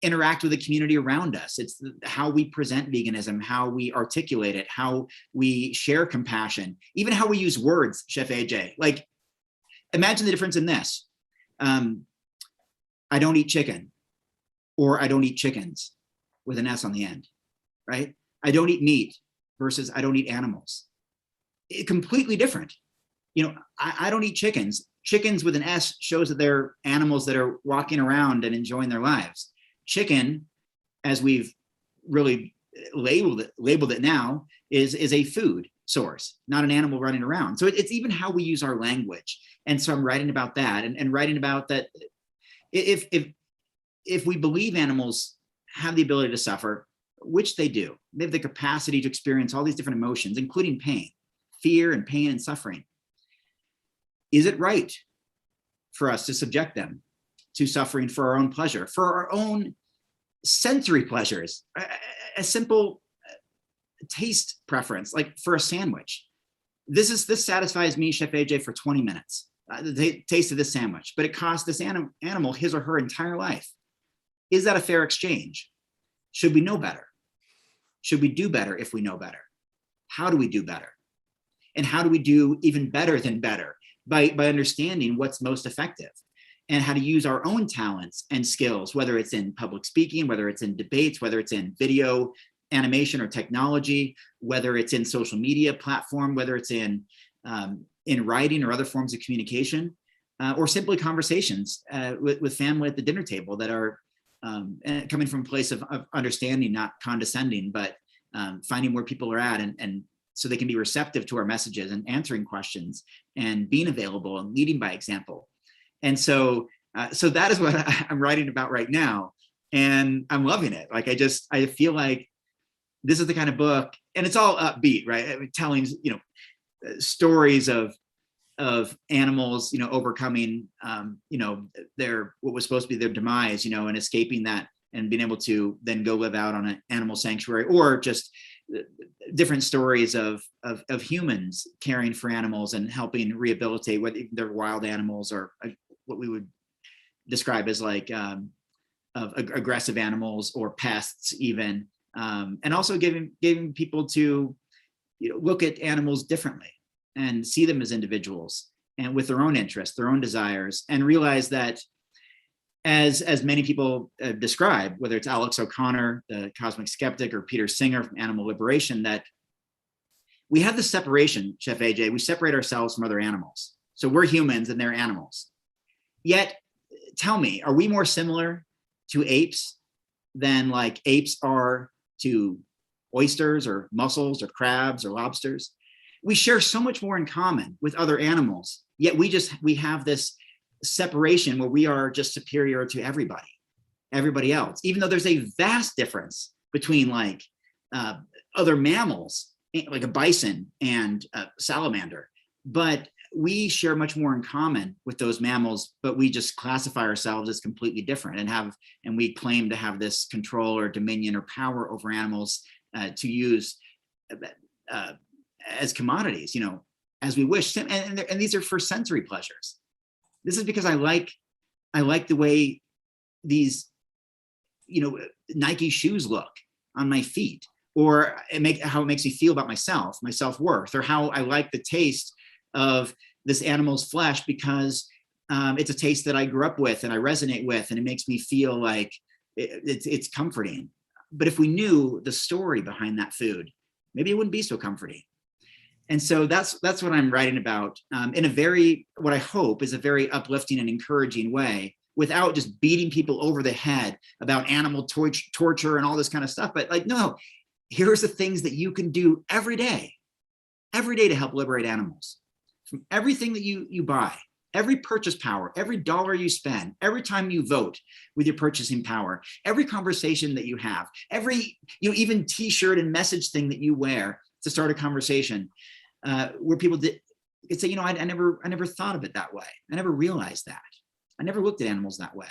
interact with the community around us. It's how we present veganism, how we articulate it, how we share compassion, even how we use words, Chef AJ. Like, imagine the difference in this. I don't eat chicken. or I don't eat chickens with an S on the end, right? I don't eat meat versus I don't eat animals. Completely different. You know, I don't eat chickens. Chickens with an S shows that they're animals that are walking around and enjoying their lives. Chicken, as we've really labeled it now, is a food source, not an animal running around. So it's even how we use our language. And so I'm writing about that and writing about that. If we believe animals have the ability to suffer, which they do, they have the capacity to experience all these different emotions, including pain, fear and pain and suffering. Is it right for us to subject them to suffering for our own pleasure, for our own sensory pleasures, a simple taste preference, like for a sandwich? This satisfies me, Chef AJ, for 20 minutes, the taste of this sandwich, but it cost this animal his or her entire life. Is that a fair exchange? Should we know better? Should we do better if we know better? How do we do better? And how do we do even better than better? By understanding what's most effective and how to use our own talents and skills, whether it's in public speaking, whether it's in debates, whether it's in video, animation or technology, whether it's in social media platform, whether it's in writing or other forms of communication, or simply conversations with family at the dinner table that are coming from a place of understanding, not condescending, but finding where people are at and so they can be receptive to our messages and answering questions and being available and leading by example. And so that is what I'm writing about right now. And I'm loving it. Like, I feel like this is the kind of book, and it's all upbeat, right? I mean, telling, stories of animals, overcoming, their, what was supposed to be their demise, and escaping that and being able to then go live out on an animal sanctuary, or just different stories of humans caring for animals and helping rehabilitate, whether they're wild animals or what we would describe as like of aggressive animals or pests even, and also giving people to look at animals differently and see them as individuals and with their own interests, their own desires, and realize that as many people describe, whether it's Alex O'Connor, the cosmic skeptic, or Peter Singer from Animal Liberation, that we have this separation, Chef AJ, we separate ourselves from other animals. So we're humans and they're animals. Yet, tell me, are we more similar to apes than like apes are to oysters or mussels or crabs or lobsters? We share so much more in common with other animals, yet we have this separation where we are just superior to everybody else, even though there's a vast difference between like other mammals, like a bison and a salamander. But we share much more in common with those mammals, but we just classify ourselves as completely different and we claim to have this control or dominion or power over animals to use as commodities, as we wish. And these are for sensory pleasures. This is because I like the way these, Nike shoes look on my feet, or how it makes me feel about myself, my self-worth, or how I like the taste of this animal's flesh because it's a taste that I grew up with and I resonate with, and it makes me feel like it's comforting. But if we knew the story behind that food, maybe it wouldn't be so comforting. And so that's what I'm writing about in a very, what I hope is a very uplifting and encouraging way, without just beating people over the head about animal torture and all this kind of stuff. But like, no, here's the things that you can do every day to help liberate animals. From everything that you buy, every purchase power, every dollar you spend, every time you vote with your purchasing power, every conversation that you have, every, even t-shirt and message thing that you wear to start a conversation, where people could say, I never thought of it that way. I never realized that. I never looked at animals that way.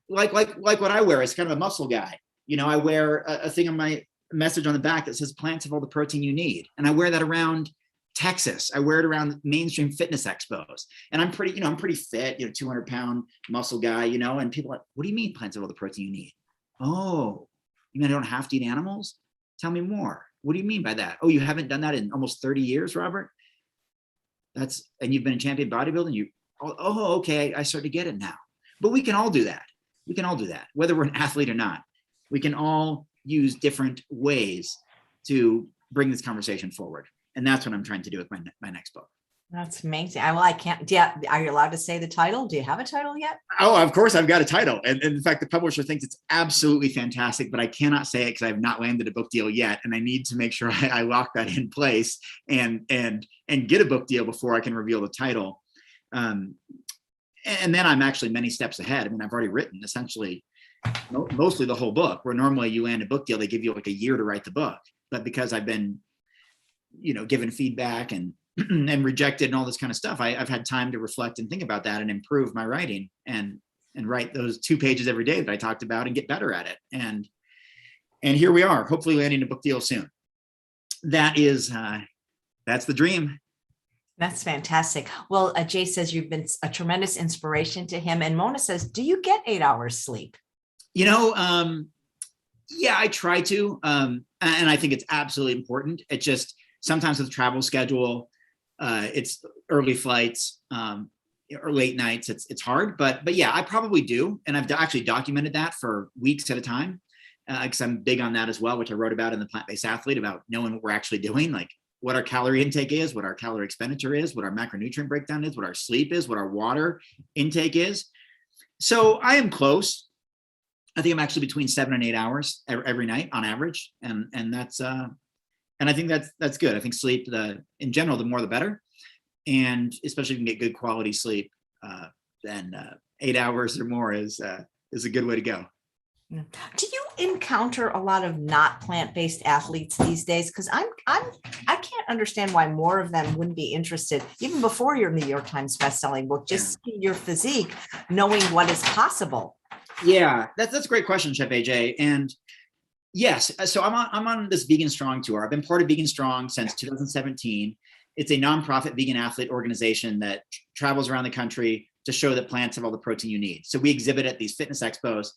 Like what I wear is kind of a muscle guy. I wear a thing on my message on the back that says plants have all the protein you need. And I wear that around Texas. I wear it around mainstream fitness expos. And I'm pretty, I'm pretty fit, 200-pound muscle guy, and people are like, what do you mean plants have all the protein you need? Oh, you mean I don't have to eat animals? Tell me more. What do you mean by that? Oh, you haven't done that in almost 30 years, Robert? And you've been a champion bodybuilding? Okay, I start to get it now. But we can all do that. We can all do that, whether we're an athlete or not. We can all use different ways to bring this conversation forward. And that's what I'm trying to do with my next book. That's amazing. I can't, are you allowed to say the title? Do you have a title yet? Oh, of course I've got a title. And in fact, the publisher thinks it's absolutely fantastic, but I cannot say it because I have not landed a book deal yet. And I need to make sure I lock that in place and get a book deal before I can reveal the title. And then I'm actually many steps ahead. I mean, I've already written essentially mostly the whole book, where normally you land a book deal, they give you like a year to write the book. But because I've been, given feedback and rejected and all this kind of stuff, I've had time to reflect and think about that and improve my writing and write those 2 pages every day that I talked about and get better at it. And here we are, hopefully landing a book deal soon. That's the dream. That's fantastic. Well, Jay says you've been a tremendous inspiration to him. And Mona says, do you get 8 hours sleep? Yeah, I try to. And I think it's absolutely important. It just, sometimes with travel schedule, it's early flights or late nights. It's hard, but yeah, I probably do. And I've actually documented that for weeks at a time because I'm big on that as well, which I wrote about in the Plant-Based Athlete, about knowing what we're actually doing, like what our calorie intake is, what our calorie expenditure is, what our macronutrient breakdown is, what our sleep is, what our water intake is. So I am close. I think I'm actually between 7 and 8 hours every night on average. And that's, and I think that's good. I think sleep, in general, the more the better. And especially if you can get good quality sleep, then 8 hours or more is a good way to go. Do you encounter a lot of not plant-based athletes these days? Because I can't understand why more of them wouldn't be interested, even before your New York Times bestselling book, just your physique, knowing what is possible. Yeah, that's a great question, Chef AJ. And yes, so I'm on this Vegan Strong tour. I've been part of Vegan Strong since 2017. It's a nonprofit vegan athlete organization that travels around the country to show that plants have all the protein you need. So we exhibit at these fitness expos.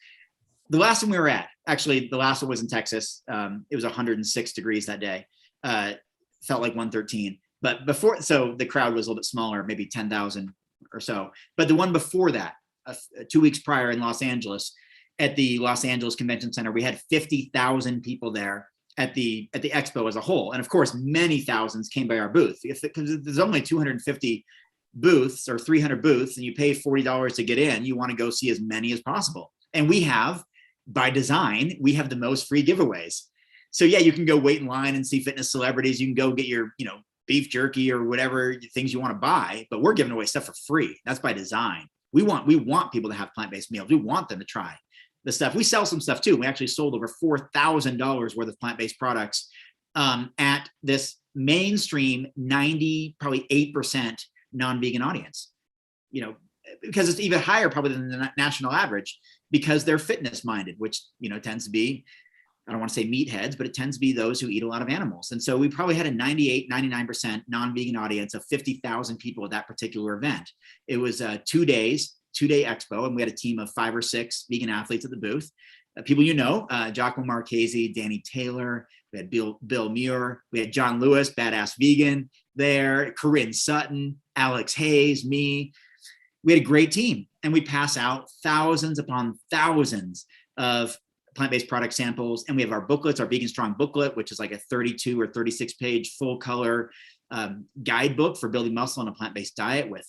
The last one we were at, actually, the last one was in Texas. It was 106 degrees that day. Felt like 113. But before, so the crowd was a little bit smaller, maybe 10,000 or so. But the one before that, 2 weeks prior in Los Angeles, at the Los Angeles Convention Center, we had 50,000 people there at the expo as a whole. And of course, many thousands came by our booth, because there's only 250 booths or 300 booths, and you pay $40 to get in. You want to go see as many as possible. And we have, by design, we have the most free giveaways. So yeah, you can go wait in line and see fitness celebrities. You can go get your, beef jerky or whatever things you want to buy, but we're giving away stuff for free. That's by design. We want people to have plant-based meals. We want them to try the stuff. We sell some stuff too. We actually sold over $4,000 worth of plant-based products at this mainstream 90, probably 8% non-vegan audience, because it's even higher probably than the national average, because they're fitness minded, which, tends to be, I don't want to say meatheads, but it tends to be those who eat a lot of animals. And so we probably had a 98, 99% non-vegan audience of 50,000 people at that particular event. It was 2 days, 2-day expo, and we had a team of 5 or 6 vegan athletes at the booth. People Giacomo Marchese, Danny Taylor, we had Bill Muir, we had John Lewis, Badass Vegan there, Corinne Sutton, Alex Hayes, me. We had a great team, and we pass out thousands upon thousands of plant-based product samples. And we have our booklets, our Vegan Strong booklet, which is like a 32 or 36 page full color guidebook for building muscle on a plant-based diet with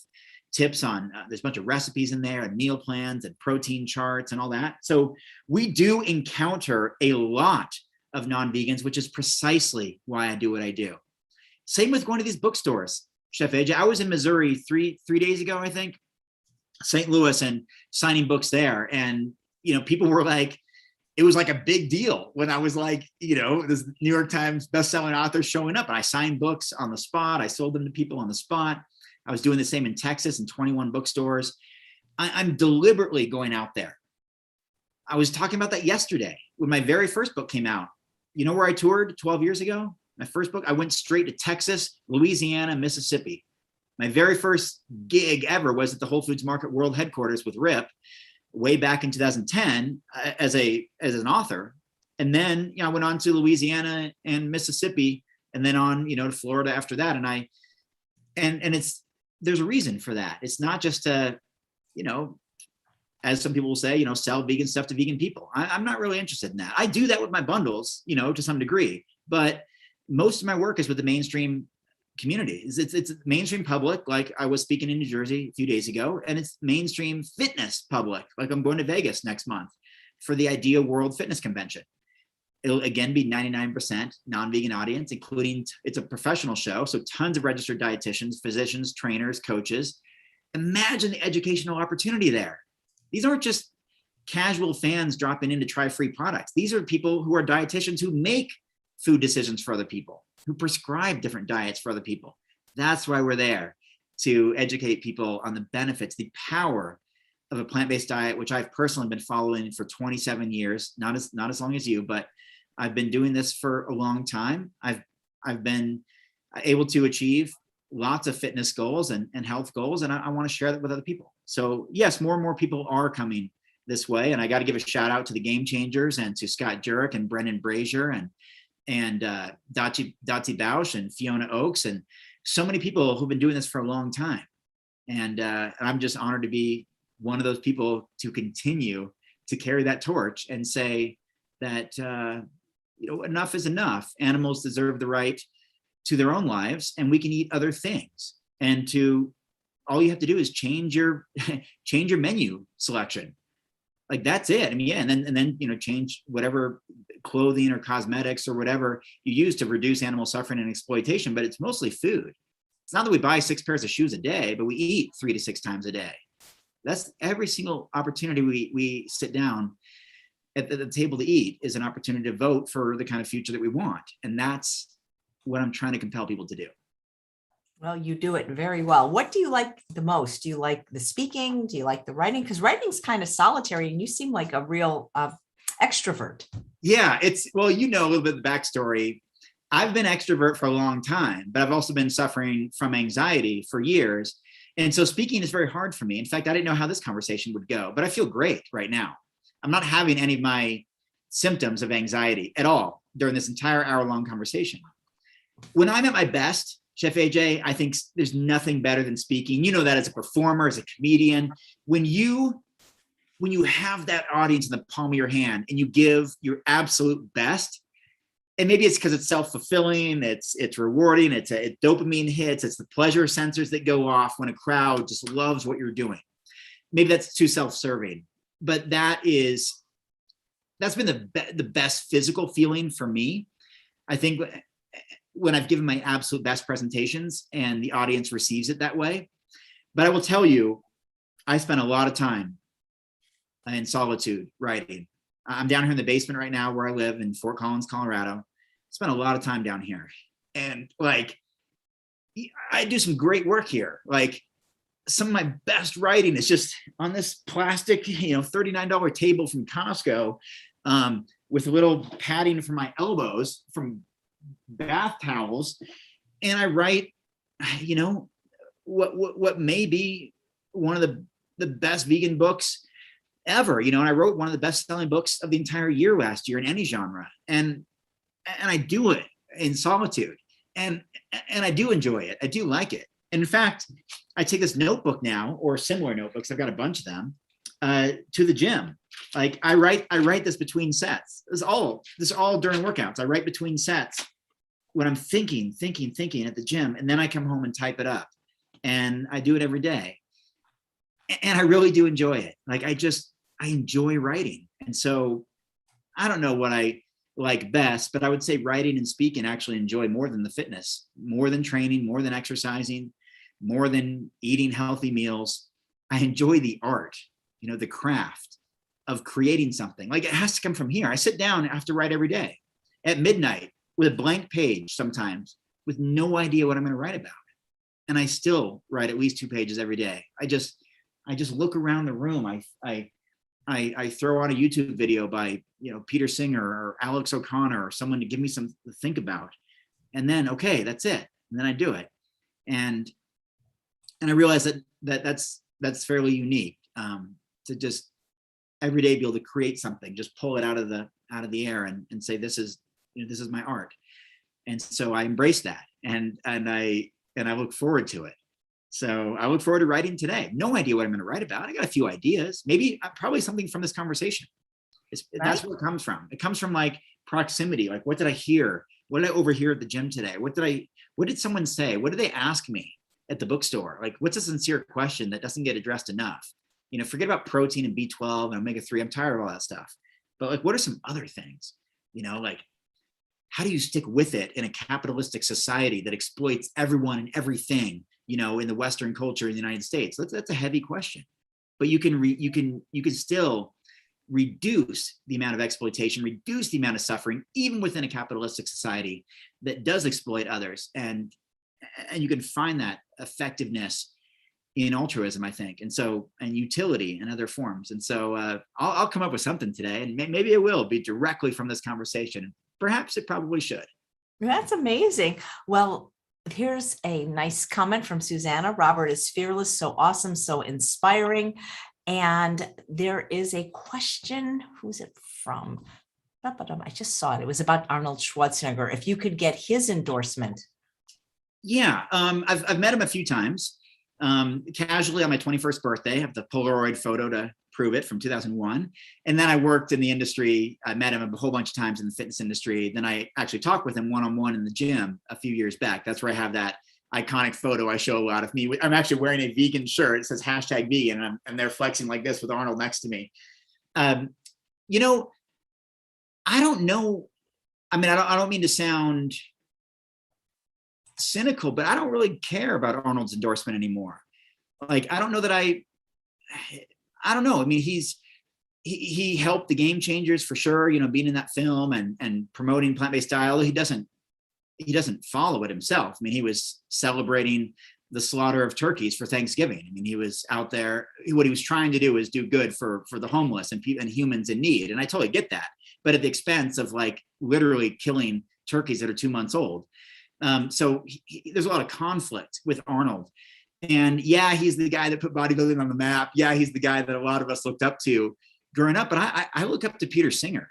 tips on, there's a bunch of recipes in there and meal plans and protein charts and all that. So we do encounter a lot of non-vegans, which is precisely why I do what I do. Same with going to these bookstores, Chef AJ. I was in Missouri three days ago, I think, St. Louis, and signing books there. And, people were like, it was like a big deal when I was like, this New York Times bestselling author showing up, and I signed books on the spot. I sold them to people on the spot. I was doing the same in Texas in 21 bookstores. I'm deliberately going out there. I was talking about that yesterday when my very first book came out. You know where I toured 12 years ago? My first book, I went straight to Texas, Louisiana, Mississippi. My very first gig ever was at the Whole Foods Market World Headquarters with Rip, way back in 2010 as an author. And then, I went on to Louisiana and Mississippi, and then on, to Florida after that. And there's a reason for that. It's not just to, as some people will say, sell vegan stuff to vegan people. I'm not really interested in that. I do that with my bundles, to some degree, but most of my work is with the mainstream community. It's mainstream public, like I was speaking in New Jersey a few days ago, and it's mainstream fitness public, like I'm going to Vegas next month for the Idea World Fitness Convention. It'll again be 99% non-vegan audience, including, it's a professional show, so tons of registered dietitians, physicians, trainers, coaches. Imagine the educational opportunity there. These aren't just casual fans dropping in to try free products. These are people who are dietitians who make food decisions for other people, who prescribe different diets for other people. That's why we're there, to educate people on the benefits, the power of a plant-based diet, which I've personally been following for 27 years, not as long as you, but I've been doing this for a long time. I've been able to achieve lots of fitness goals and health goals, and I want to share that with other people. So yes, more and more people are coming this way, and I got to give a shout out to the Game Changers and to Scott Jurek and Brendan Brazier and Dottie Bausch and Fiona Oakes and so many people who've been doing this for a long time. And I'm just honored to be one of those people to continue to carry that torch and say that enough is enough. Animals deserve the right to their own lives, and we can eat other things. And all you have to do is change your menu selection. Like that's it. I mean, yeah, and then change whatever clothing or cosmetics or whatever you use to reduce animal suffering and exploitation. But it's mostly food. It's not that we buy 6 pairs of shoes a day, but we eat 3 to 6 times a day. That's every single opportunity we sit down at the table to eat is an opportunity to vote for the kind of future that we want. And that's what I'm trying to compel people to do. Well, you do it very well. What do you like the most? Do you like the speaking? Do you like the writing? Because writing's kind of solitary, and you seem like a real extrovert. Yeah, a little bit of the backstory. I've been extrovert for a long time, but I've also been suffering from anxiety for years. And so speaking is very hard for me. In fact, I didn't know how this conversation would go, but I feel great right now. I'm not having any of my symptoms of anxiety at all during this entire hour-long conversation. When I'm at my best, Chef AJ, I think there's nothing better than speaking. You know that as a performer, as a comedian, when you have that audience in the palm of your hand and you give your absolute best, and maybe it's because it's self-fulfilling, it's rewarding, it's dopamine hits, it's the pleasure sensors that go off when a crowd just loves what you're doing. Maybe that's too self-serving, but that's been the best physical feeling for me. I think when I've given my absolute best presentations and the audience receives it that way. But I will tell you, I spent a lot of time in solitude writing. I'm down here in the basement right now where I live in Fort Collins, Colorado. Spent a lot of time down here. And I do some great work here. Like some of my best writing is just on this plastic, $39 table from Costco with a little padding for my elbows from bath towels, and I write, what may be one of the best vegan books ever, and I wrote one of the best-selling books of the entire year last year in any genre, and I do it in solitude, and I do enjoy it. I do like it. And in fact, I take this notebook now, or similar notebooks, I've got a bunch of them, to the gym. Like I write this between sets. This all during workouts. I write between sets when I'm thinking at the gym, and then I come home and type it up, and I do it every day. And I really do enjoy it. Like I enjoy writing. And so I don't know what I like best, but I would say writing and speaking actually enjoy more than the fitness, more than training, more than exercising, more than eating healthy meals. I enjoy the art, the craft of creating something. Like it has to come from here. I sit down, I have to write every day at midnight with a blank page sometimes with no idea what I'm going to write about. And I still write at least 2 pages every day. I just look around the room. I throw on a YouTube video by, Peter Singer or Alex O'Connor or someone to give me something to think about. And then, okay, that's it. And then I do it. And I realize that's fairly unique, to just every day be able to create something, just pull it out of the air and say, this is my art. And so I embrace that, and I look forward to it. So I look forward to writing today. No idea what I'm going to write about. I got a few ideas, maybe probably something from this conversation. That's where it comes from. It comes from like proximity. Like, what did I hear? What did I overhear at the gym today? What did someone say? What did they ask me at the bookstore? Like, what's a sincere question that doesn't get addressed enough? Forget about protein and B12 and omega-3. I'm tired of all that stuff. But like, what are some other things? Like, how do you stick with it in a capitalistic society that exploits everyone and everything, in the Western culture in the United States? That's a heavy question. But you can still reduce the amount of exploitation, reduce the amount of suffering, even within a capitalistic society that does exploit others. And you can find that effectiveness in altruism, I think, and utility in other forms. And so I'll come up with something today, and maybe it will be directly from this conversation. Perhaps it probably should. That's amazing. Well, here's a nice comment from Susanna. Robert is fearless, so awesome, so inspiring. And there is a question. Who's it from? I just saw it. It was about Arnold Schwarzenegger. If you could get his endorsement. Yeah, I've met him a few times. Casually on my 21st birthday. I have the Polaroid photo to prove it from 2001. And then I worked in the industry. I met him a whole bunch of times in the fitness industry. Then I actually talked with him one-on-one in the gym a few years back. That's where I have that iconic photo I show a lot of me. I'm actually wearing a vegan shirt. It says #vegan, and they're flexing like this with Arnold next to me. I don't know. I mean, I don't mean to sound cynical, but I don't really care about Arnold's endorsement anymore. Like, I don't know that I don't know. I mean, he helped the Game Changers for sure, being in that film and promoting plant-based diet, although he doesn't follow it himself. I mean, he was celebrating the slaughter of turkeys for Thanksgiving. I mean, he was out there. What he was trying to do is do good for the homeless and humans in need. And I totally get that, but at the expense of like literally killing turkeys that are 2 months old. So there's a lot of conflict with Arnold. And yeah, he's the guy that put bodybuilding on the map. Yeah, he's the guy that a lot of us looked up to growing up. But I look up to Peter Singer,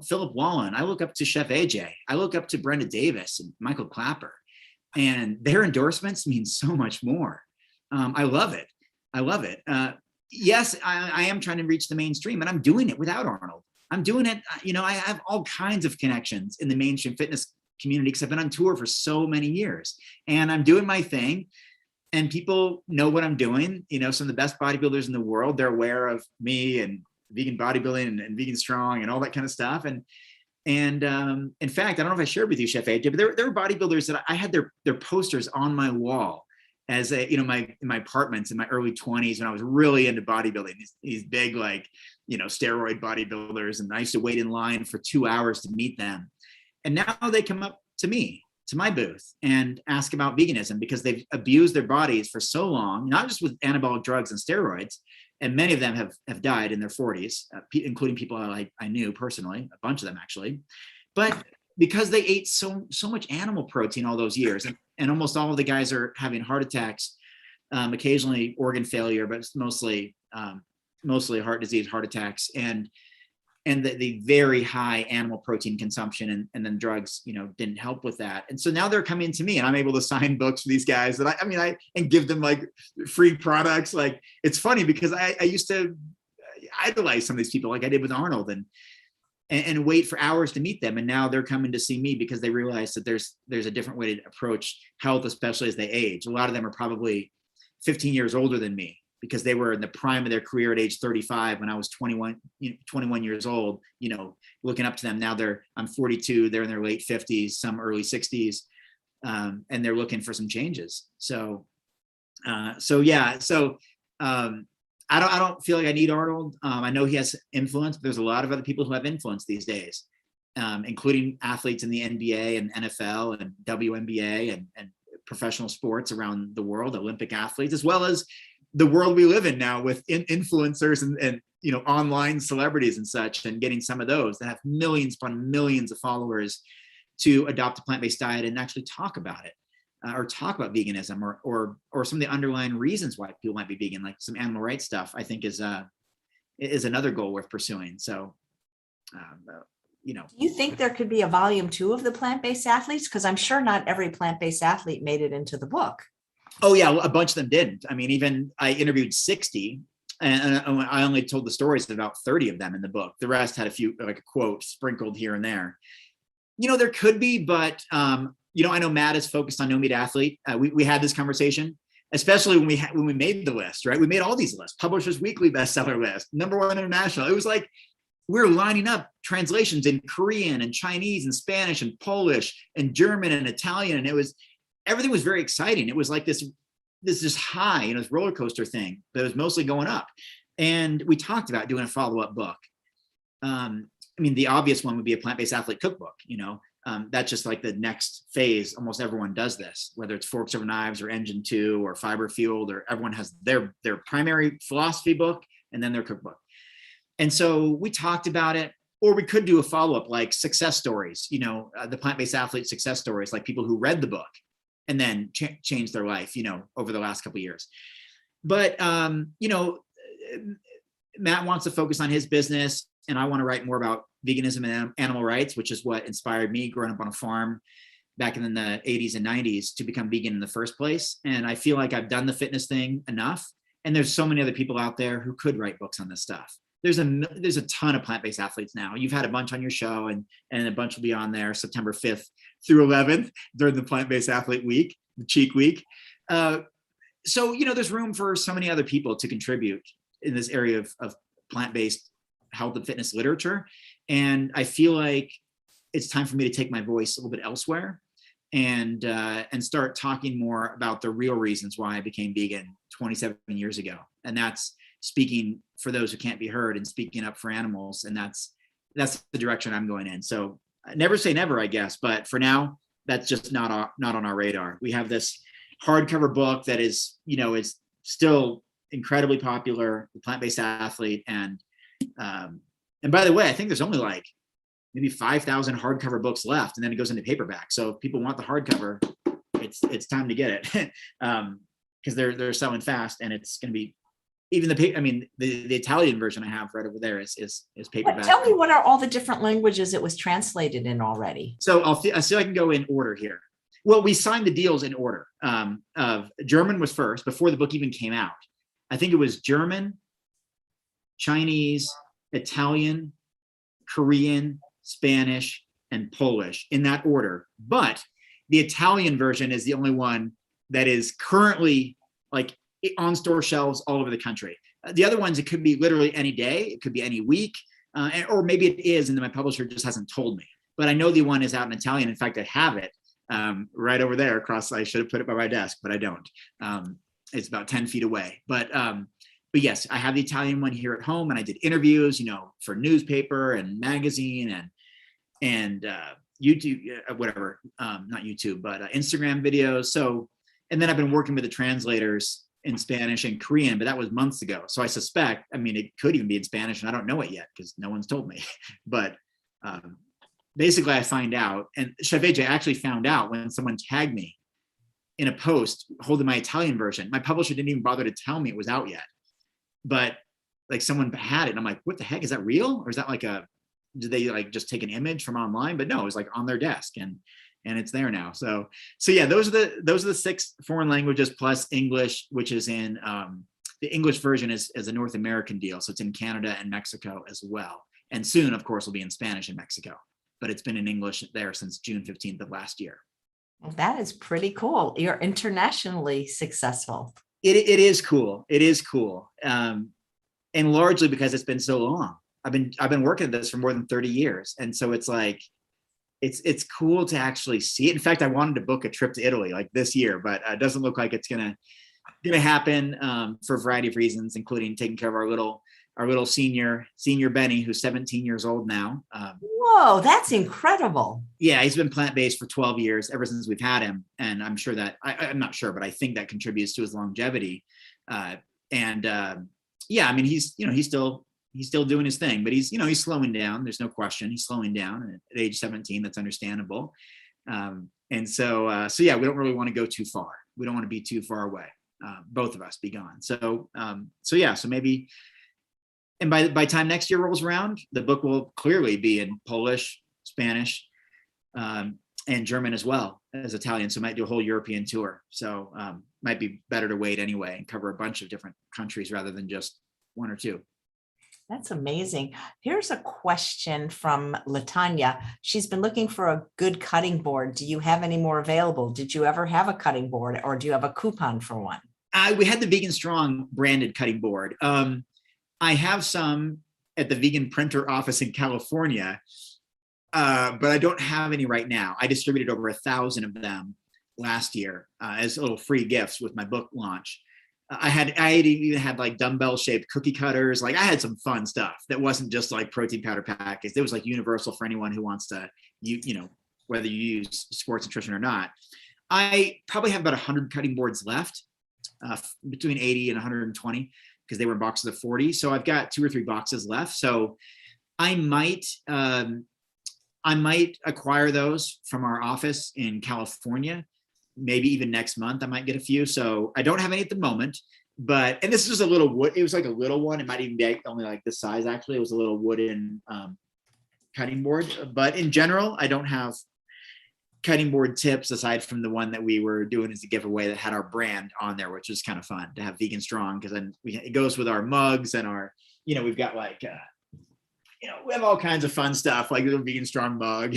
Philip Wallen. I look up to Chef AJ. I look up to Brenda Davis and Michael Clapper. And their endorsements mean so much more. I love it. Yes, I am trying to reach the mainstream, and I'm doing it without Arnold. I'm doing it. I have all kinds of connections in the mainstream fitness community because I've been on tour for so many years, and I'm doing my thing, and people know what I'm doing. Some of the best bodybuilders in the world, they're aware of me and vegan bodybuilding and vegan strong and all that kind of stuff. And in fact, I don't know if I shared with you, Chef AJ, but there were bodybuilders that I had their posters on my wall as in my apartments in my early 20s when I was really into bodybuilding. These big, like, steroid bodybuilders, and I used to wait in line for 2 hours to meet them. And now they come up to me, to my booth, and ask about veganism because they've abused their bodies for so long, not just with anabolic drugs and steroids. And many of them have died in their 40s, including people I knew personally, a bunch of them actually. But because they ate so much animal protein all those years, and almost all of the guys are having heart attacks, occasionally organ failure, but it's mostly heart disease, heart attacks, and the very high animal protein consumption and then drugs, didn't help with that. And so now they're coming to me, and I'm able to sign books for these guys that I and give them like free products. Like, it's funny because I used to idolize some of these people like I did with Arnold and wait for hours to meet them. And now they're coming to see me because they realize that there's a different way to approach health, especially as they age. A lot of them are probably 15 years older than me, because they were in the prime of their career at age 35 when I was 21 years old, looking up to them. Now I'm 42, they're in their late 50s, some early 60s, and they're looking for some changes. I don't feel like I need Arnold. I know he has influence, but there's a lot of other people who have influence these days, including athletes in the NBA and NFL and WNBA and professional sports around the world, Olympic athletes, as well as the world we live in now with influencers and online celebrities and such, and getting some of those that have millions upon millions of followers to adopt a plant-based diet and actually talk about it, or talk about veganism or some of the underlying reasons why people might be vegan, like some animal rights stuff, I think is another goal worth pursuing. So, Do you think there could be a volume 2 of the plant-based athletes? Because I'm sure not every plant-based athlete made it into the book. Oh yeah, a bunch of them didn't. I mean, even I interviewed 60, and I only told the stories of about 30 of them in the book. The rest had a few, like a quote sprinkled here and there. There could be, but I know Matt is focused on No Meat Athlete. We had this conversation, especially when we made the list, right? We made all these lists, Publishers Weekly bestseller list, #1 international. It was like we were lining up translations in Korean and Chinese and Spanish and Polish and German and Italian, and everything was very exciting. It was like this just high, this roller coaster thing that was mostly going up. And we talked about doing a follow-up book. The obvious one would be a plant-based athlete cookbook. That's just like the next phase. Almost everyone does this, whether it's Forks Over Knives or Engine 2 or Fiber Fueled, or everyone has their primary philosophy book and then their cookbook. And so we talked about it, or we could do a follow-up like success stories, the plant-based athlete success stories, like people who read the book and then changed their life, over the last couple of years. But, Matt wants to focus on his business, and I want to write more about veganism and animal rights, which is what inspired me growing up on a farm back in the 80s and 90s to become vegan in the first place. And I feel like I've done the fitness thing enough. And there's so many other people out there who could write books on this stuff. There's a ton of plant-based athletes now. You've had a bunch on your show, and a bunch will be on there September 5th through 11th during the plant-based athlete week, the Cheeke week. So there's room for so many other people to contribute in this area of plant-based health and fitness literature. And I feel like it's time for me to take my voice a little bit elsewhere and start talking more about the real reasons why I became vegan 27 years ago. And that's speaking for those who can't be heard and speaking up for animals. And that's the direction I'm going in. So never say never, I guess. But for now, that's just not on our radar. We have this hardcover book that is still incredibly popular, The Plant-Based Athlete. And by the way, I think there's only like maybe 5,000 hardcover books left, and then it goes into paperback. So if people want the hardcover, it's time to get it, because they're selling fast, and it's going to be even the Italian version I have right over there is paperback. Tell me, what are all the different languages it was translated in already? So I'll see if I can go in order here. Well, we signed the deals in order. German was first before the book even came out. I think it was German, Chinese, Italian, Korean, Spanish, and Polish in that order. But the Italian version is the only one that is currently like on store shelves all over the country. The other ones, it could be literally any day, it could be any week, or maybe it is, and then my publisher just hasn't told me. But I know the one is out in Italian. In fact, I have it right over there across. I should have put it by my desk, but I don't. It's about 10 feet away. But yes, I have the Italian one here at home, and I did interviews, for newspaper and magazine and YouTube, whatever, not YouTube, but Instagram videos. So, and then I've been working with the translators in Spanish and Korean, but that was months ago. So I suspect, it could even be in Spanish, and I don't know it yet because no one's told me. But basically I find out, and Chef AJ actually found out when someone tagged me in a post holding my Italian version. My publisher didn't even bother to tell me it was out yet. But like someone had it, and I'm like, what the heck, is that real? Or is that like did they like just take an image from online? But no, it was like on their desk, and it's there now. So yeah, those are the 6 foreign languages plus English, which is in the English version is a North American deal. So it's in Canada and Mexico as well. And soon, of course, will be in Spanish in Mexico, but it's been in English there since June 15th of last year. Well, that is pretty cool. You're internationally successful. It is cool. It is cool. And largely because it's been so long. I've been working at this for more than 30 years. And so it's like, it's cool to actually see it. In fact, I wanted to book a trip to Italy like this year, but it doesn't look like it's gonna happen for a variety of reasons, including taking care of our little senior Benny, who's 17 years old now. Whoa, that's incredible. Yeah, he's been plant-based for 12 years, ever since we've had him. And I'm sure that, I'm not sure, but I think that contributes to his longevity. Yeah, he's still doing his thing, but he's slowing down. There's no question. He's slowing down, and at age 17, that's understandable. So yeah, we don't really want to go too far. We don't want to be too far away. Both of us be gone. So yeah, so maybe, and by time next year rolls around, the book will clearly be in Polish, Spanish, and German as well as Italian. So might do a whole European tour. So might be better to wait anyway and cover a bunch of different countries rather than just one or two. That's amazing. Here's a question from Latanya. She's been looking for a good cutting board. Do you have any more available? Did you ever have a cutting board, or do you have a coupon for one? We had the Vegan Strong branded cutting board. I have some at the Vegan Printer office in California, but I don't have any right now. I distributed over 1,000 of them last year as little free gifts with my book launch. I had even had like dumbbell shaped cookie cutters. Like I had some fun stuff that wasn't just like protein powder packets. It was like universal for anyone who wants to, you know, whether you use sports nutrition or not. I probably have about 100 cutting boards left, between 80 and 120, because they were in boxes of 40. So I've got 2 or 3 boxes left. So I might acquire those from our office in California. Maybe even next month I might get a few. So I don't have any at the moment, but, and this is a little wood. It was like a little one. It might even be only like this size. Actually, it was a little wooden cutting board, but in general, I don't have cutting board tips aside from the one that we were doing as a giveaway that had our brand on there, which was kind of fun to have Vegan Strong. Cause then it goes with our mugs and our, you know, we've got like, you know, we have all kinds of fun stuff like the Vegan Strong mug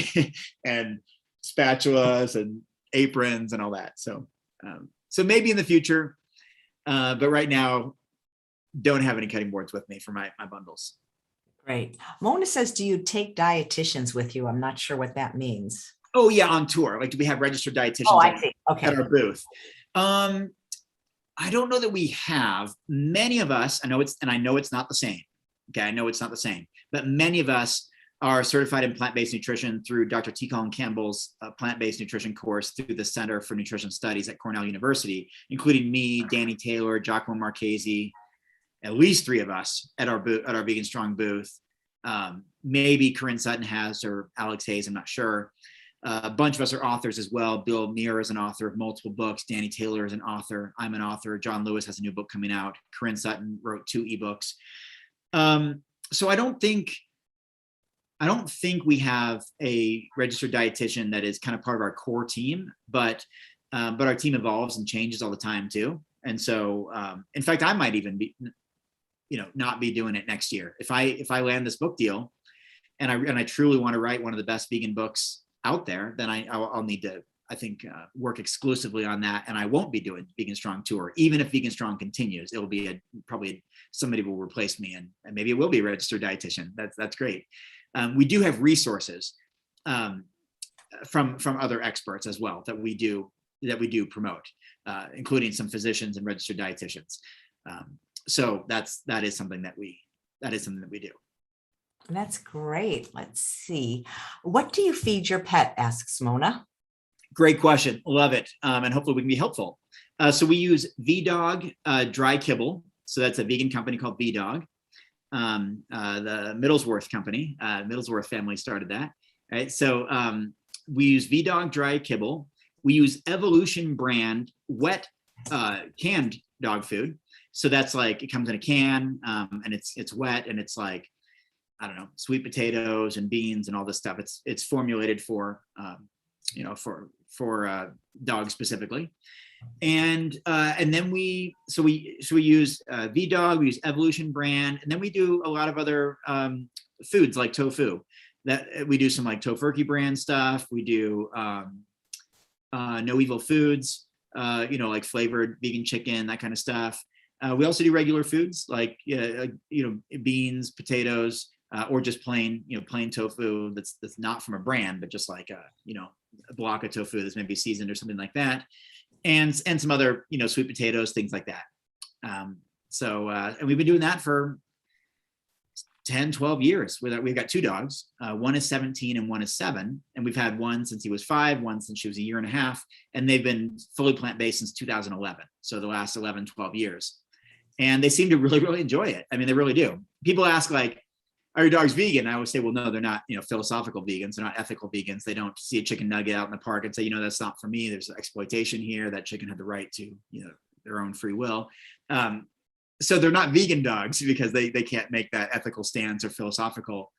and spatulas and aprons and all that. So, so maybe in the future, but right now, don't have any cutting boards with me for my bundles. Great. Mona says, do you take dietitians with you? I'm not sure what that means. Oh yeah, on tour. Like, do we have registered dietitians Okay. at our booth? I don't know that we have. Many of us, I know it's not the same. Okay, I know it's not the same, but many of us are certified in plant-based nutrition through Dr. T. Colin Campbell's plant-based nutrition course through the Center for Nutrition Studies at Cornell University, including me, Danny Taylor, Giacomo Marchese, at least 3 of us at our Vegan Strong booth. Maybe Corinne Sutton has, or Alex Hayes, I'm not sure. A bunch of us are authors as well. Bill Muir is an author of multiple books. Danny Taylor is an author. I'm an author. John Lewis has a new book coming out. Corinne Sutton wrote 2 ebooks. So I don't think we have a registered dietitian that is kind of part of our core team, but our team evolves and changes all the time too. And so, in fact, I might even be, you know, not be doing it next year. If I land this book deal and I truly want to write one of the best vegan books out there, then I'll need to, I think, work exclusively on that. And I won't be doing Vegan Strong tour. Even if Vegan Strong continues, it'll be probably somebody will replace me, and maybe it will be a registered dietitian. That's great. We do have resources from other experts as well that we do promote, including some physicians and registered dietitians. So that is something that we do. That's great. Let's see. What do you feed your pet? Asks Mona. Great question. Love it. And hopefully we can be helpful. So we use VDog dry kibble. So that's a vegan company called VDog. The Middlesworth company, Middlesworth family started that, right? So we use VDog dry kibble. We use Evolution brand wet canned dog food. So that's like, it comes in a can and it's wet, and it's like, I don't know, sweet potatoes and beans and all this stuff. It's formulated for, you know, for dogs specifically. And then we use VDog, we use Evolution brand, and then we do a lot of other foods like tofu. That we do some like Tofurky brand stuff. We do No Evil Foods, you know, like flavored vegan chicken, that kind of stuff. We also do regular foods like you know, beans, potatoes, or just plain tofu that's not from a brand, but just like you know, a block of tofu that's maybe seasoned or something like that. And some other, you know, sweet potatoes, things like that. And we've been doing that for 10, 12 years. We've got 2 dogs. One is 17 and one is 7. And we've had one since he was 5, one since she was 1.5 years. And they've been fully plant-based since 2011. So the last 11, 12 years. And they seem to really, really enjoy it. I mean, they really do. People ask like, are your dogs vegan? I always say, well, no, they're not, you know, philosophical vegans. They're not ethical vegans. They don't see a chicken nugget out in the park and say, you know, that's not for me. There's exploitation here. That chicken had the right to, you know, their own free will. So they're not vegan dogs because they can't make that ethical stance or philosophical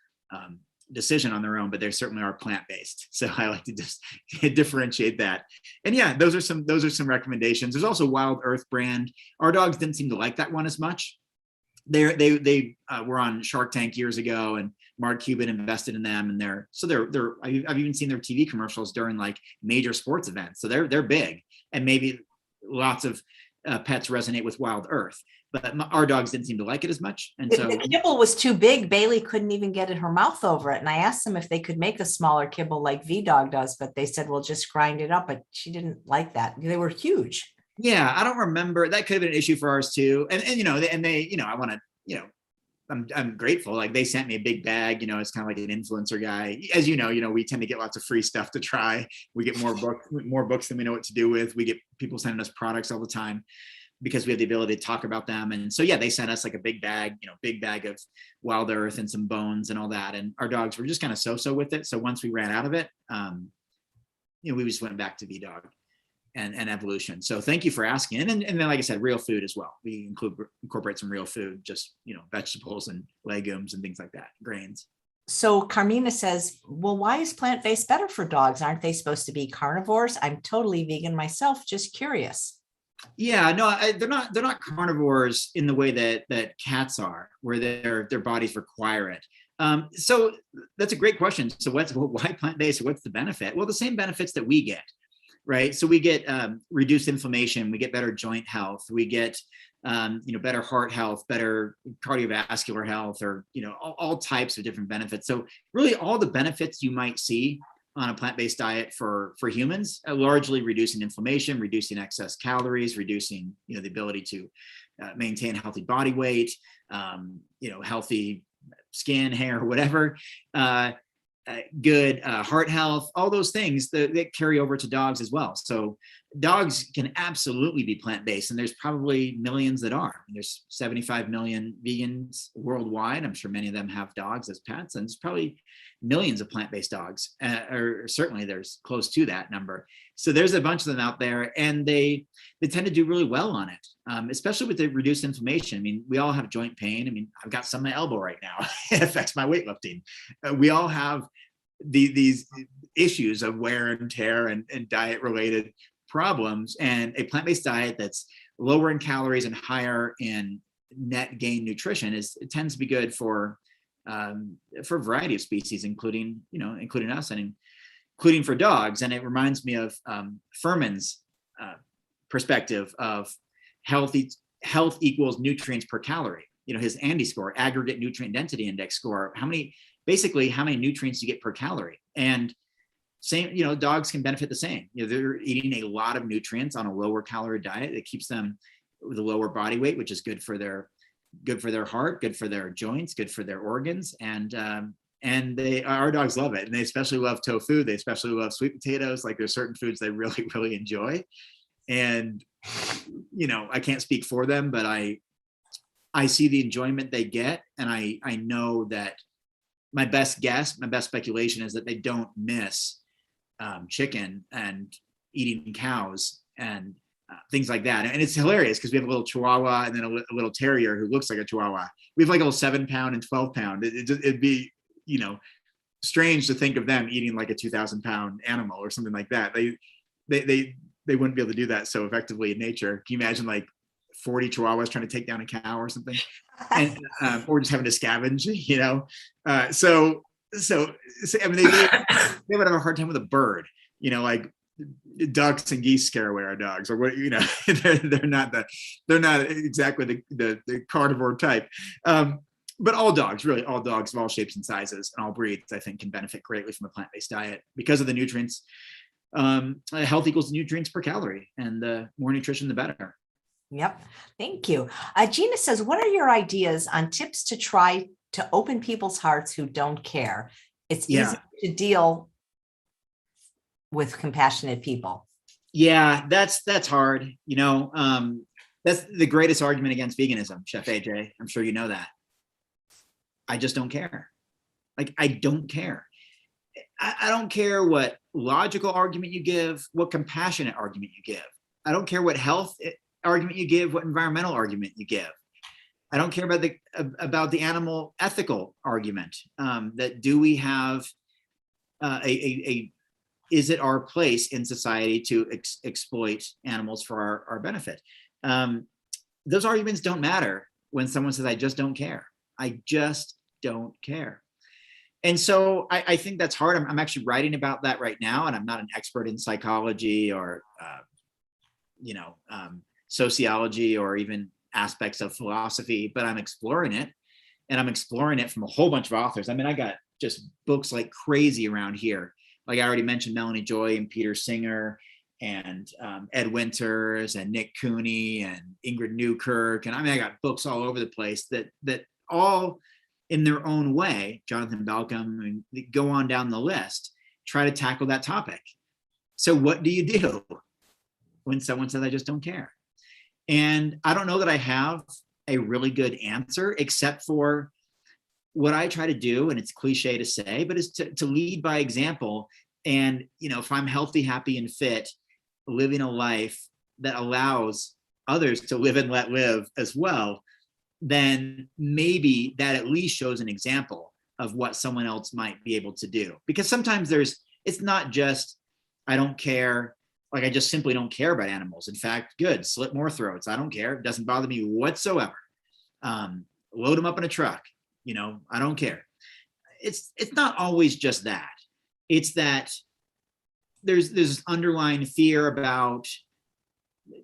decision on their own, but they certainly are plant-based. So I like to just differentiate that. And yeah, those are some recommendations. There's also Wild Earth brand. Our dogs didn't seem to like that one as much. They were on Shark Tank years ago, and Mark Cuban invested in them, and I've even seen their TV commercials during like major sports events. So they're big, and maybe lots of pets resonate with Wild Earth, but our dogs didn't seem to like it as much. And so the kibble was too big. Bailey couldn't even get her mouth over it. And I asked them if they could make a smaller kibble like V-Dog does, but they said, well, just grind it up. But she didn't like that. They were huge. Yeah, I don't remember. That could have been an issue for ours too. And I want to, I'm grateful. Like they sent me a big bag, it's kind of like an influencer guy. As we tend to get lots of free stuff to try. We get more books than we know what to do with. We get people sending us products all the time because we have the ability to talk about them. And so, yeah, they sent us like a big bag of Wild Earth and some bones and all that. And our dogs were just kind of so with it. So once we ran out of it, we just went back to V-Dog and evolution. So thank you for asking. And then, like I said, real food as well. We incorporate some real food, just, vegetables and legumes and things like that, grains. So Carmina says, well, why is plant-based better for dogs? Aren't they supposed to be carnivores? I'm totally vegan myself, just curious. Yeah, no, they're not carnivores in the way that cats are, where their bodies require it. So that's a great question. So why plant-based? What's the benefit? Well, the same benefits that we get. Right. So we get reduced inflammation, we get better joint health, we get, better heart health, better cardiovascular health, or, all types of different benefits. So really all the benefits you might see on a plant-based diet for humans, largely reducing inflammation, reducing excess calories, reducing, the ability to maintain healthy body weight, healthy skin, hair, whatever. Good heart health, all those things that carry over to dogs as well. So dogs can absolutely be plant-based, and there's probably millions that are. There's 75 million vegans worldwide. I'm sure many of them have dogs as pets, and there's probably millions of plant-based dogs, or certainly there's close to that number. So there's a bunch of them out there, and they tend to do really well on it, especially with the reduced inflammation. I mean, we all have joint pain. I mean, I've got some in my elbow right now. It affects my weightlifting. We all have these issues of wear and tear and diet-related problems. And a plant-based diet that's lower in calories and higher in net gain nutrition it tends to be good for a variety of species, including us and including for dogs. And it reminds me of Furman's perspective of health equals nutrients per calorie. His ANDI score, aggregate nutrient density index score, how many nutrients you get per calorie. And same, dogs can benefit the same. They're eating a lot of nutrients on a lower calorie diet that keeps them with a lower body weight, which is good for their heart, good for their joints, good for their organs. And our dogs love it. And they especially love tofu. They especially love sweet potatoes. Like there's certain foods they really, really enjoy. And, I can't speak for them, but I see the enjoyment they get. And I know that my best speculation is that they don't miss chicken and eating cows and things like that. And it's hilarious because we have a little Chihuahua and then a little terrier who looks like a Chihuahua. We have like a little 7-pound and 12-pound. It'd be, strange to think of them eating like a 2,000-pound animal or something like that. They wouldn't be able to do that so effectively in nature. Can you imagine like 40 Chihuahuas trying to take down a cow or something, and or just having to scavenge? So I mean, they would have a hard time with a bird. Like ducks and geese scare away our dogs, or what? They're not exactly the carnivore type. But all dogs of all shapes and sizes and all breeds, I think, can benefit greatly from a plant-based diet because of the nutrients. Health equals nutrients per calorie, and the more nutrition, the better. Yep. Thank you. Gina says, what are your ideas on tips to try to open people's hearts who don't care? It's easy to deal with compassionate people. Yeah, that's hard. That's the greatest argument against veganism, Chef AJ. I'm sure you know that. I just don't care. Like, I don't care. I don't care what logical argument you give, what compassionate argument you give. I don't care what health argument you give, what environmental argument you give. I don't care about the animal ethical argument, that do we have is it our place in society to exploit animals for our benefit? Those arguments don't matter when someone says, I just don't care. I just don't care. And so I think that's hard. I'm actually writing about that right now, and I'm not an expert in psychology or, sociology or even aspects of philosophy, but I'm exploring it, and I'm exploring it from a whole bunch of authors. I mean, I got just books like crazy around here. Like I already mentioned, Melanie Joy and Peter Singer and Ed Winters and Nick Cooney and Ingrid Newkirk. And I mean, I got books all over the place that all in their own way, Jonathan Balcom, and go on down the list, try to tackle that topic. So what do you do when someone says, I just don't care? And I don't know that I have a really good answer, except for what I try to do, and it's cliche to say, but is to lead by example. And, if I'm healthy, happy, and fit, living a life that allows others to live and let live as well, then maybe that at least shows an example of what someone else might be able to do. Because sometimes it's not just, I don't care, like I just simply don't care about animals. In fact, good, slit more throats. I don't care. It doesn't bother me whatsoever. Load them up in a truck. I don't care. It's not always just that. It's that there's this underlying fear about,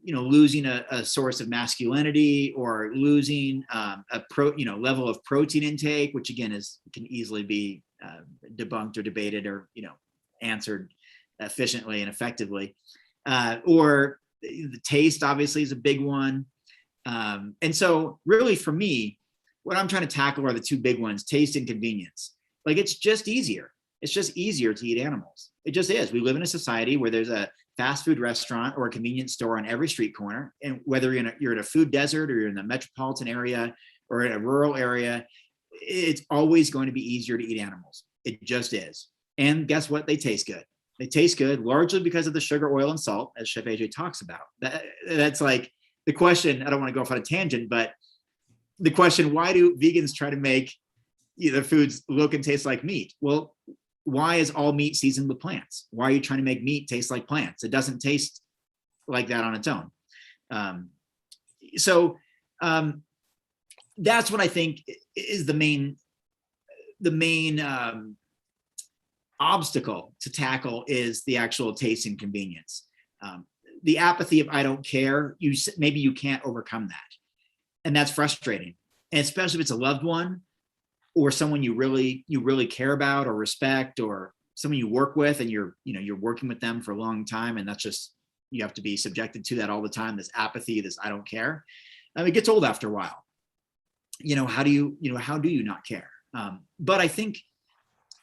losing a source of masculinity, or losing level of protein intake, which again can easily be debunked or debated or, answered efficiently and effectively. Or the taste obviously is a big one. And so really for me, what I'm trying to tackle are the two big ones: taste and convenience. Like, it's just easier. It's just easier to eat animals. It just is. We live in a society where there's a fast food restaurant or a convenience store on every street corner. And whether you're in a food desert, or you're in the metropolitan area, or in a rural area, it's always going to be easier to eat animals. It just is. And guess what? They taste good. They taste good largely because of the sugar, oil, and salt, as Chef AJ talks about. That's like the question. I don't want to go off on a tangent, but the question, why do vegans try to make their foods look and taste like meat? Well, why is all meat seasoned with plants? Why are you trying to make meat taste like plants? It doesn't taste like that on its own. So that's what I think is the main obstacle to tackle, is the actual taste and convenience. The apathy of I don't care, maybe you can't overcome that. And that's frustrating. And especially if it's a loved one, or someone you really care about or respect, or someone you work with, and you're working with them for a long time, and that's just, you have to be subjected to that all the time, this apathy, this I don't care. It gets old after a while. How do you not care? But I think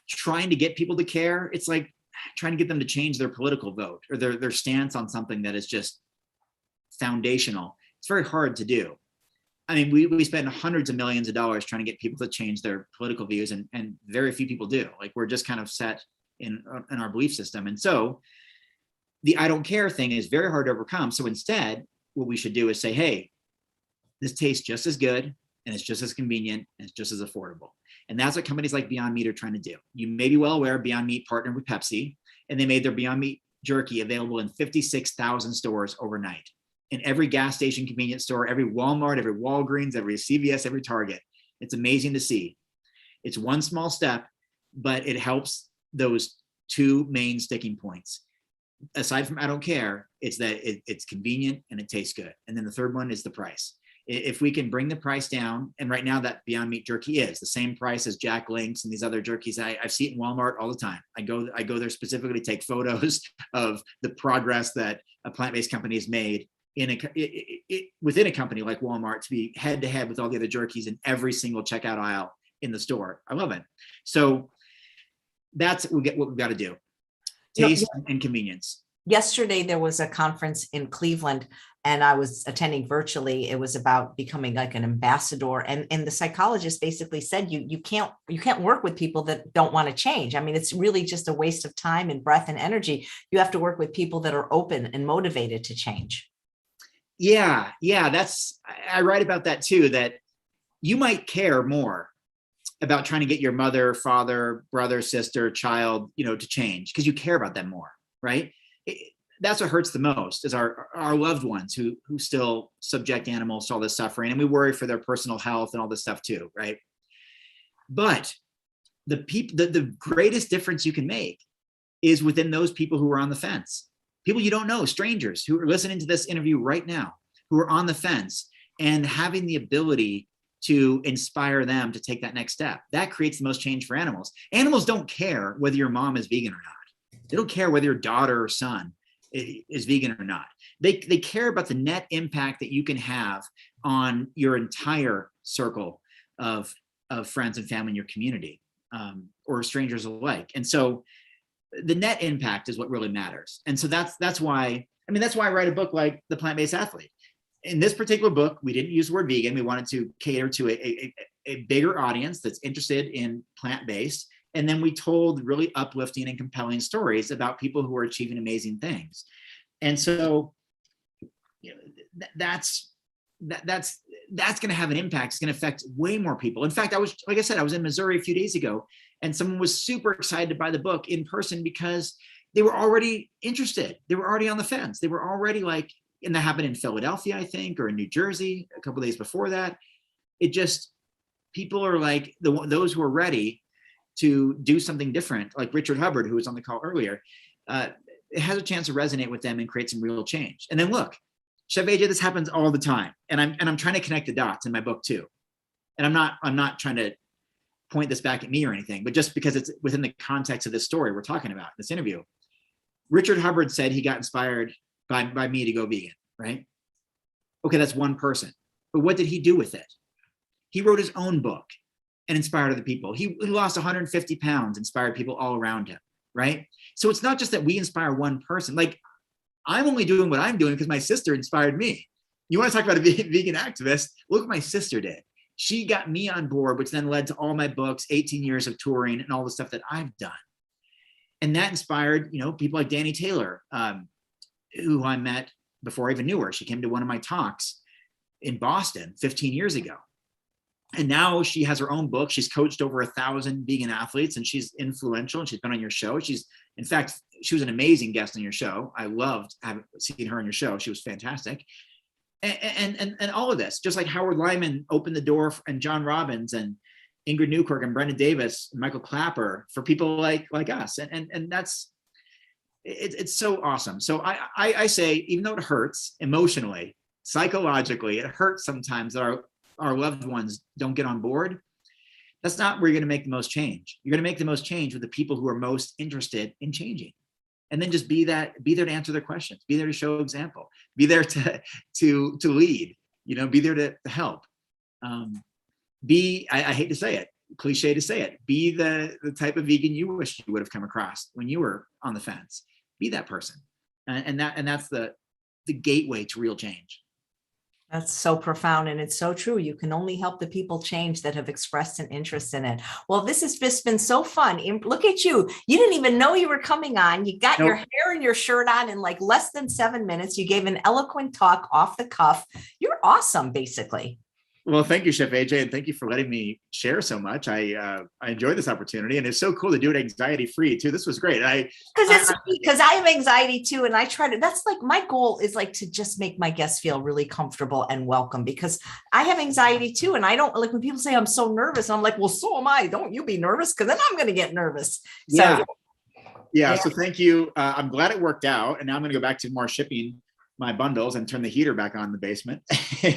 trying to get people to care, it's like trying to get them to change their political vote or their stance on something that is just foundational. It's very hard to do. I mean, we spend hundreds of millions of dollars trying to get people to change their political views, and very few people do. Like, we're just kind of set in our belief system. And so the I don't care thing is very hard to overcome. So instead, what we should do is say, hey, this tastes just as good, and it's just as convenient, and it's just as affordable. And that's what companies like Beyond Meat are trying to do. You may be well aware Beyond Meat partnered with Pepsi, and they made their Beyond Meat jerky available in 56,000 stores overnight. In every gas station, convenience store, every Walmart, every Walgreens, every CVS, every Target. It's amazing to see. It's one small step, but it helps those two main sticking points. Aside from I don't care, it's that it's convenient and it tastes good. And then the third one is the price. If we can bring the price down, and right now that Beyond Meat jerky is the same price as Jack Link's and these other jerkies. I see it in Walmart all the time. I go there specifically to take photos of the progress that a plant-based company has made within a company like Walmart, to be head to head with all the other jerkies in every single checkout aisle in the store. I love it. So that's what we've got to do. Taste and convenience. Yesterday, there was a conference in Cleveland, and I was attending virtually. It was about becoming like an ambassador. And the psychologist basically said, you can't work with people that don't want to change. I mean, it's really just a waste of time and breath and energy. You have to work with people that are open and motivated to change. Yeah. I write about that too, that you might care more about trying to get your mother, father, brother, sister, child, to change because you care about them more, right? That's what hurts the most is our loved ones who still subject animals to all this suffering, and we worry for their personal health and all this stuff too, right? But the greatest difference you can make is within those people who are on the fence, people you don't know, strangers who are listening to this interview right now, who are on the fence, and having the ability to inspire them to take that next step. That creates the most change for animals. Animals don't care whether your mom is vegan or not. They don't care whether your daughter or son is vegan or not. They care about the net impact that you can have on your entire circle of friends and family in your community, or strangers alike. And so the net impact is what really matters. And so that's why I write a book like The Plant-Based Athlete. In this particular book, we didn't use the word vegan. We wanted to cater to a bigger audience that's interested in plant-based. And then we told really uplifting and compelling stories about people who are achieving amazing things. And so that's going to have an impact. It's going to affect way more people. In fact, I was in Missouri a few days ago, and someone was super excited to buy the book in person because they were already interested. They were already on the fence. They were already like, and that happened in Philadelphia, I think, or in New Jersey a couple of days before that. People are like, those who are ready to do something different, like Richard Hubbard, who was on the call earlier, it has a chance to resonate with them and create some real change. And then look, Chef AJ, this happens all the time. And I'm trying to connect the dots in my book too. And I'm not trying to point this back at me or anything, but just because it's within the context of this story we're talking about, this interview. Richard Hubbard said he got inspired by me to go vegan, right? Okay, that's one person. But what did he do with it? He wrote his own book and inspired other people. He lost 150 pounds, inspired people all around him, right? So it's not just that we inspire one person. Like, I'm only doing what I'm doing because my sister inspired me. You want to talk about a vegan activist? Look what my sister did. She got me on board, which then led to all my books, 18 years of touring, and all the stuff that I've done. And that inspired, people like Danny Taylor, who I met before I even knew her. She came to one of my talks in Boston 15 years ago. And now she has her own book. She's coached over 1,000 vegan athletes, and she's influential, and she's been on your show. In fact, she was an amazing guest on your show. I loved seeing her on your show. She was fantastic. And all of this, just like Howard Lyman opened the door, and John Robbins and Ingrid Newkirk and Brenda Davis and Michael Clapper for people like us. And that's, it's so awesome. So I say, even though it hurts emotionally, psychologically, it hurts sometimes that our loved ones don't get on board. That's not where you're going to make the most change. You're going to make the most change with the people who are most interested in changing. And then just be there to answer their questions, be there to show example, be there to lead, be there to help. I hate to say it, cliche to say it, be the type of vegan you wish you would have come across when you were on the fence. Be that person. And that's the gateway to real change. That's so profound, and it's so true. You can only help the people change that have expressed an interest in it. Well, this has just been so fun. Look at you. You didn't even know you were coming on. You got your hair and your shirt on in like less than 7 minutes. You gave an eloquent talk off the cuff. You're awesome, basically. Well, thank you, Chef AJ, and thank you for letting me share so much. I enjoyed this opportunity, and it's so cool to do it anxiety-free too. This was great. Because I have anxiety too, and I try to. That's like my goal is like to just make my guests feel really comfortable and welcome, because I have anxiety too, and I don't like when people say I'm so nervous. I'm like, well, so am I. Don't you be nervous, because then I'm going to get nervous. So, yeah. So thank you. I'm glad it worked out, and now I'm going to go back to more shipping my bundles and turn the heater back on in the basement.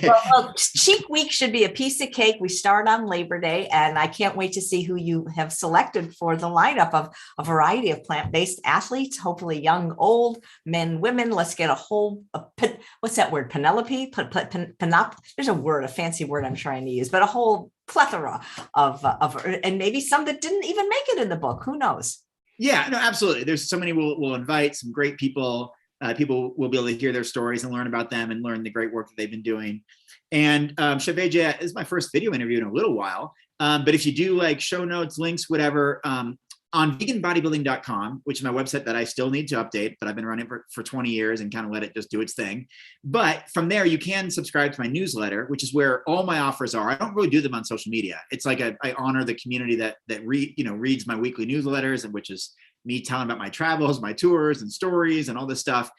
well, Cheeke Week should be a piece of cake. We start on Labor Day, and I can't wait to see who you have selected for the lineup of a variety of plant-based athletes, hopefully young, old, men, women. Let's get a whole, what's that word? Penelope? There's a fancy word I'm trying to use, but a whole plethora of and maybe some that didn't even make it in the book. Who knows? Yeah, no, absolutely. There's so many we'll invite, some great people. People will be able to hear their stories and learn about them and learn the great work that they've been doing. And Chef AJ, this is my first video interview in a little while. But if you do like show notes, links, whatever, On veganbodybuilding.com, which is my website that I still need to update, but I've been running for 20 years and kind of let it just do its thing. But from there, you can subscribe to my newsletter, which is where all my offers are. I don't really do them on social media. It's like I honor the community that reads my weekly newsletters, and which is me telling about my travels, my tours, and stories, and all this stuff.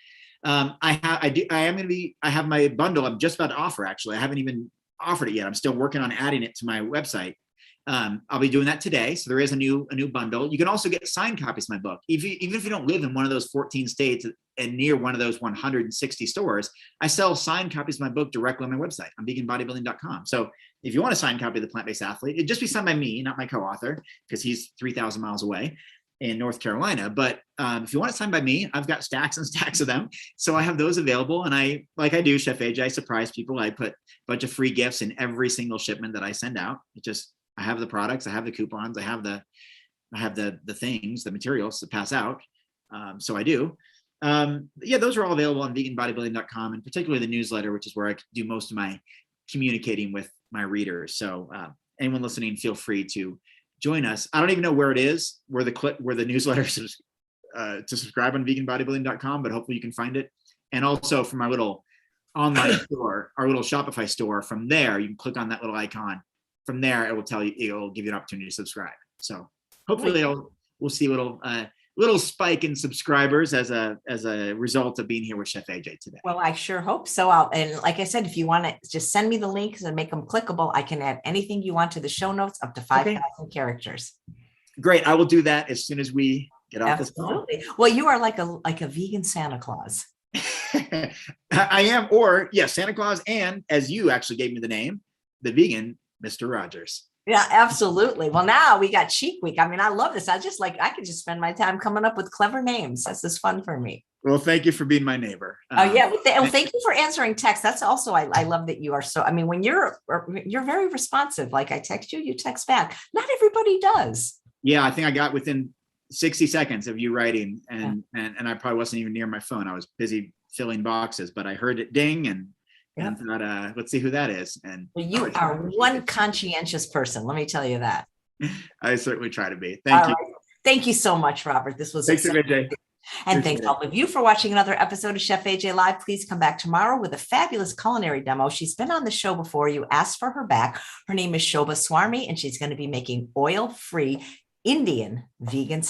I have my bundle. I'm just about to offer. Actually, I haven't even offered it yet. I'm still working on adding it to my website. I'll be doing that today. So there is a new bundle. You can also get signed copies of my book. Even if you don't live in one of those 14 states and near one of those 160 stores, I sell signed copies of my book directly on my website on veganbodybuilding.com. So if you want a signed copy of The Plant-Based Athlete, it'd just be signed by me, not my co-author, because he's 3,000 miles away in North Carolina. But if you want it signed by me, I've got stacks and stacks of them. So I have those available. And like I do, Chef AJ, I surprise people. I put a bunch of free gifts in every single shipment that I send out. I have the products, I have the coupons, I have the things, the materials to pass out. So I do. Those are all available on veganbodybuilding.com, and particularly the newsletter, which is where I do most of my communicating with my readers. So anyone listening, feel free to join us. I don't even know where it is, where the newsletter is to subscribe on veganbodybuilding.com, but hopefully you can find it. And also from my little online store, our little Shopify store, from there, you can click on that little icon. From there, it will give you an opportunity to subscribe. So hopefully we'll see a little spike in subscribers as a result of being here with Chef AJ today. Well, I sure hope so. And like I said, if you want to just send me the links and make them clickable, I can add anything you want to the show notes, up to 5,000 characters. Great. I will do that as soon as we get off this call. Absolutely. Well, you are like a vegan Santa Claus. I am, Santa Claus, and as you actually gave me the name, the vegan Mr. Rogers. Yeah, absolutely. Well, now we got Cheeke Week. I mean, I love this. I could just spend my time coming up with clever names. This is fun for me. Well, thank you for being my neighbor. Thank you for answering text. That's also, I love that you are so, I mean, when you're very responsive, like I text you, you text back. Not everybody does. Yeah, I think I got within 60 seconds of you writing, and I probably wasn't even near my phone. I was busy filling boxes, but I heard it ding and thought, let's see who that is. And you are one conscientious person. Let me tell you that. I certainly try to be. Thank you. Right. Thank you so much, Robert. This was thanks, AJ. And thanks all of you for watching another episode of Chef AJ Live. Please come back tomorrow with a fabulous culinary demo. She's been on the show before. You asked for her back. Her name is Shobha Swami, and she's going to be making oil-free Indian vegan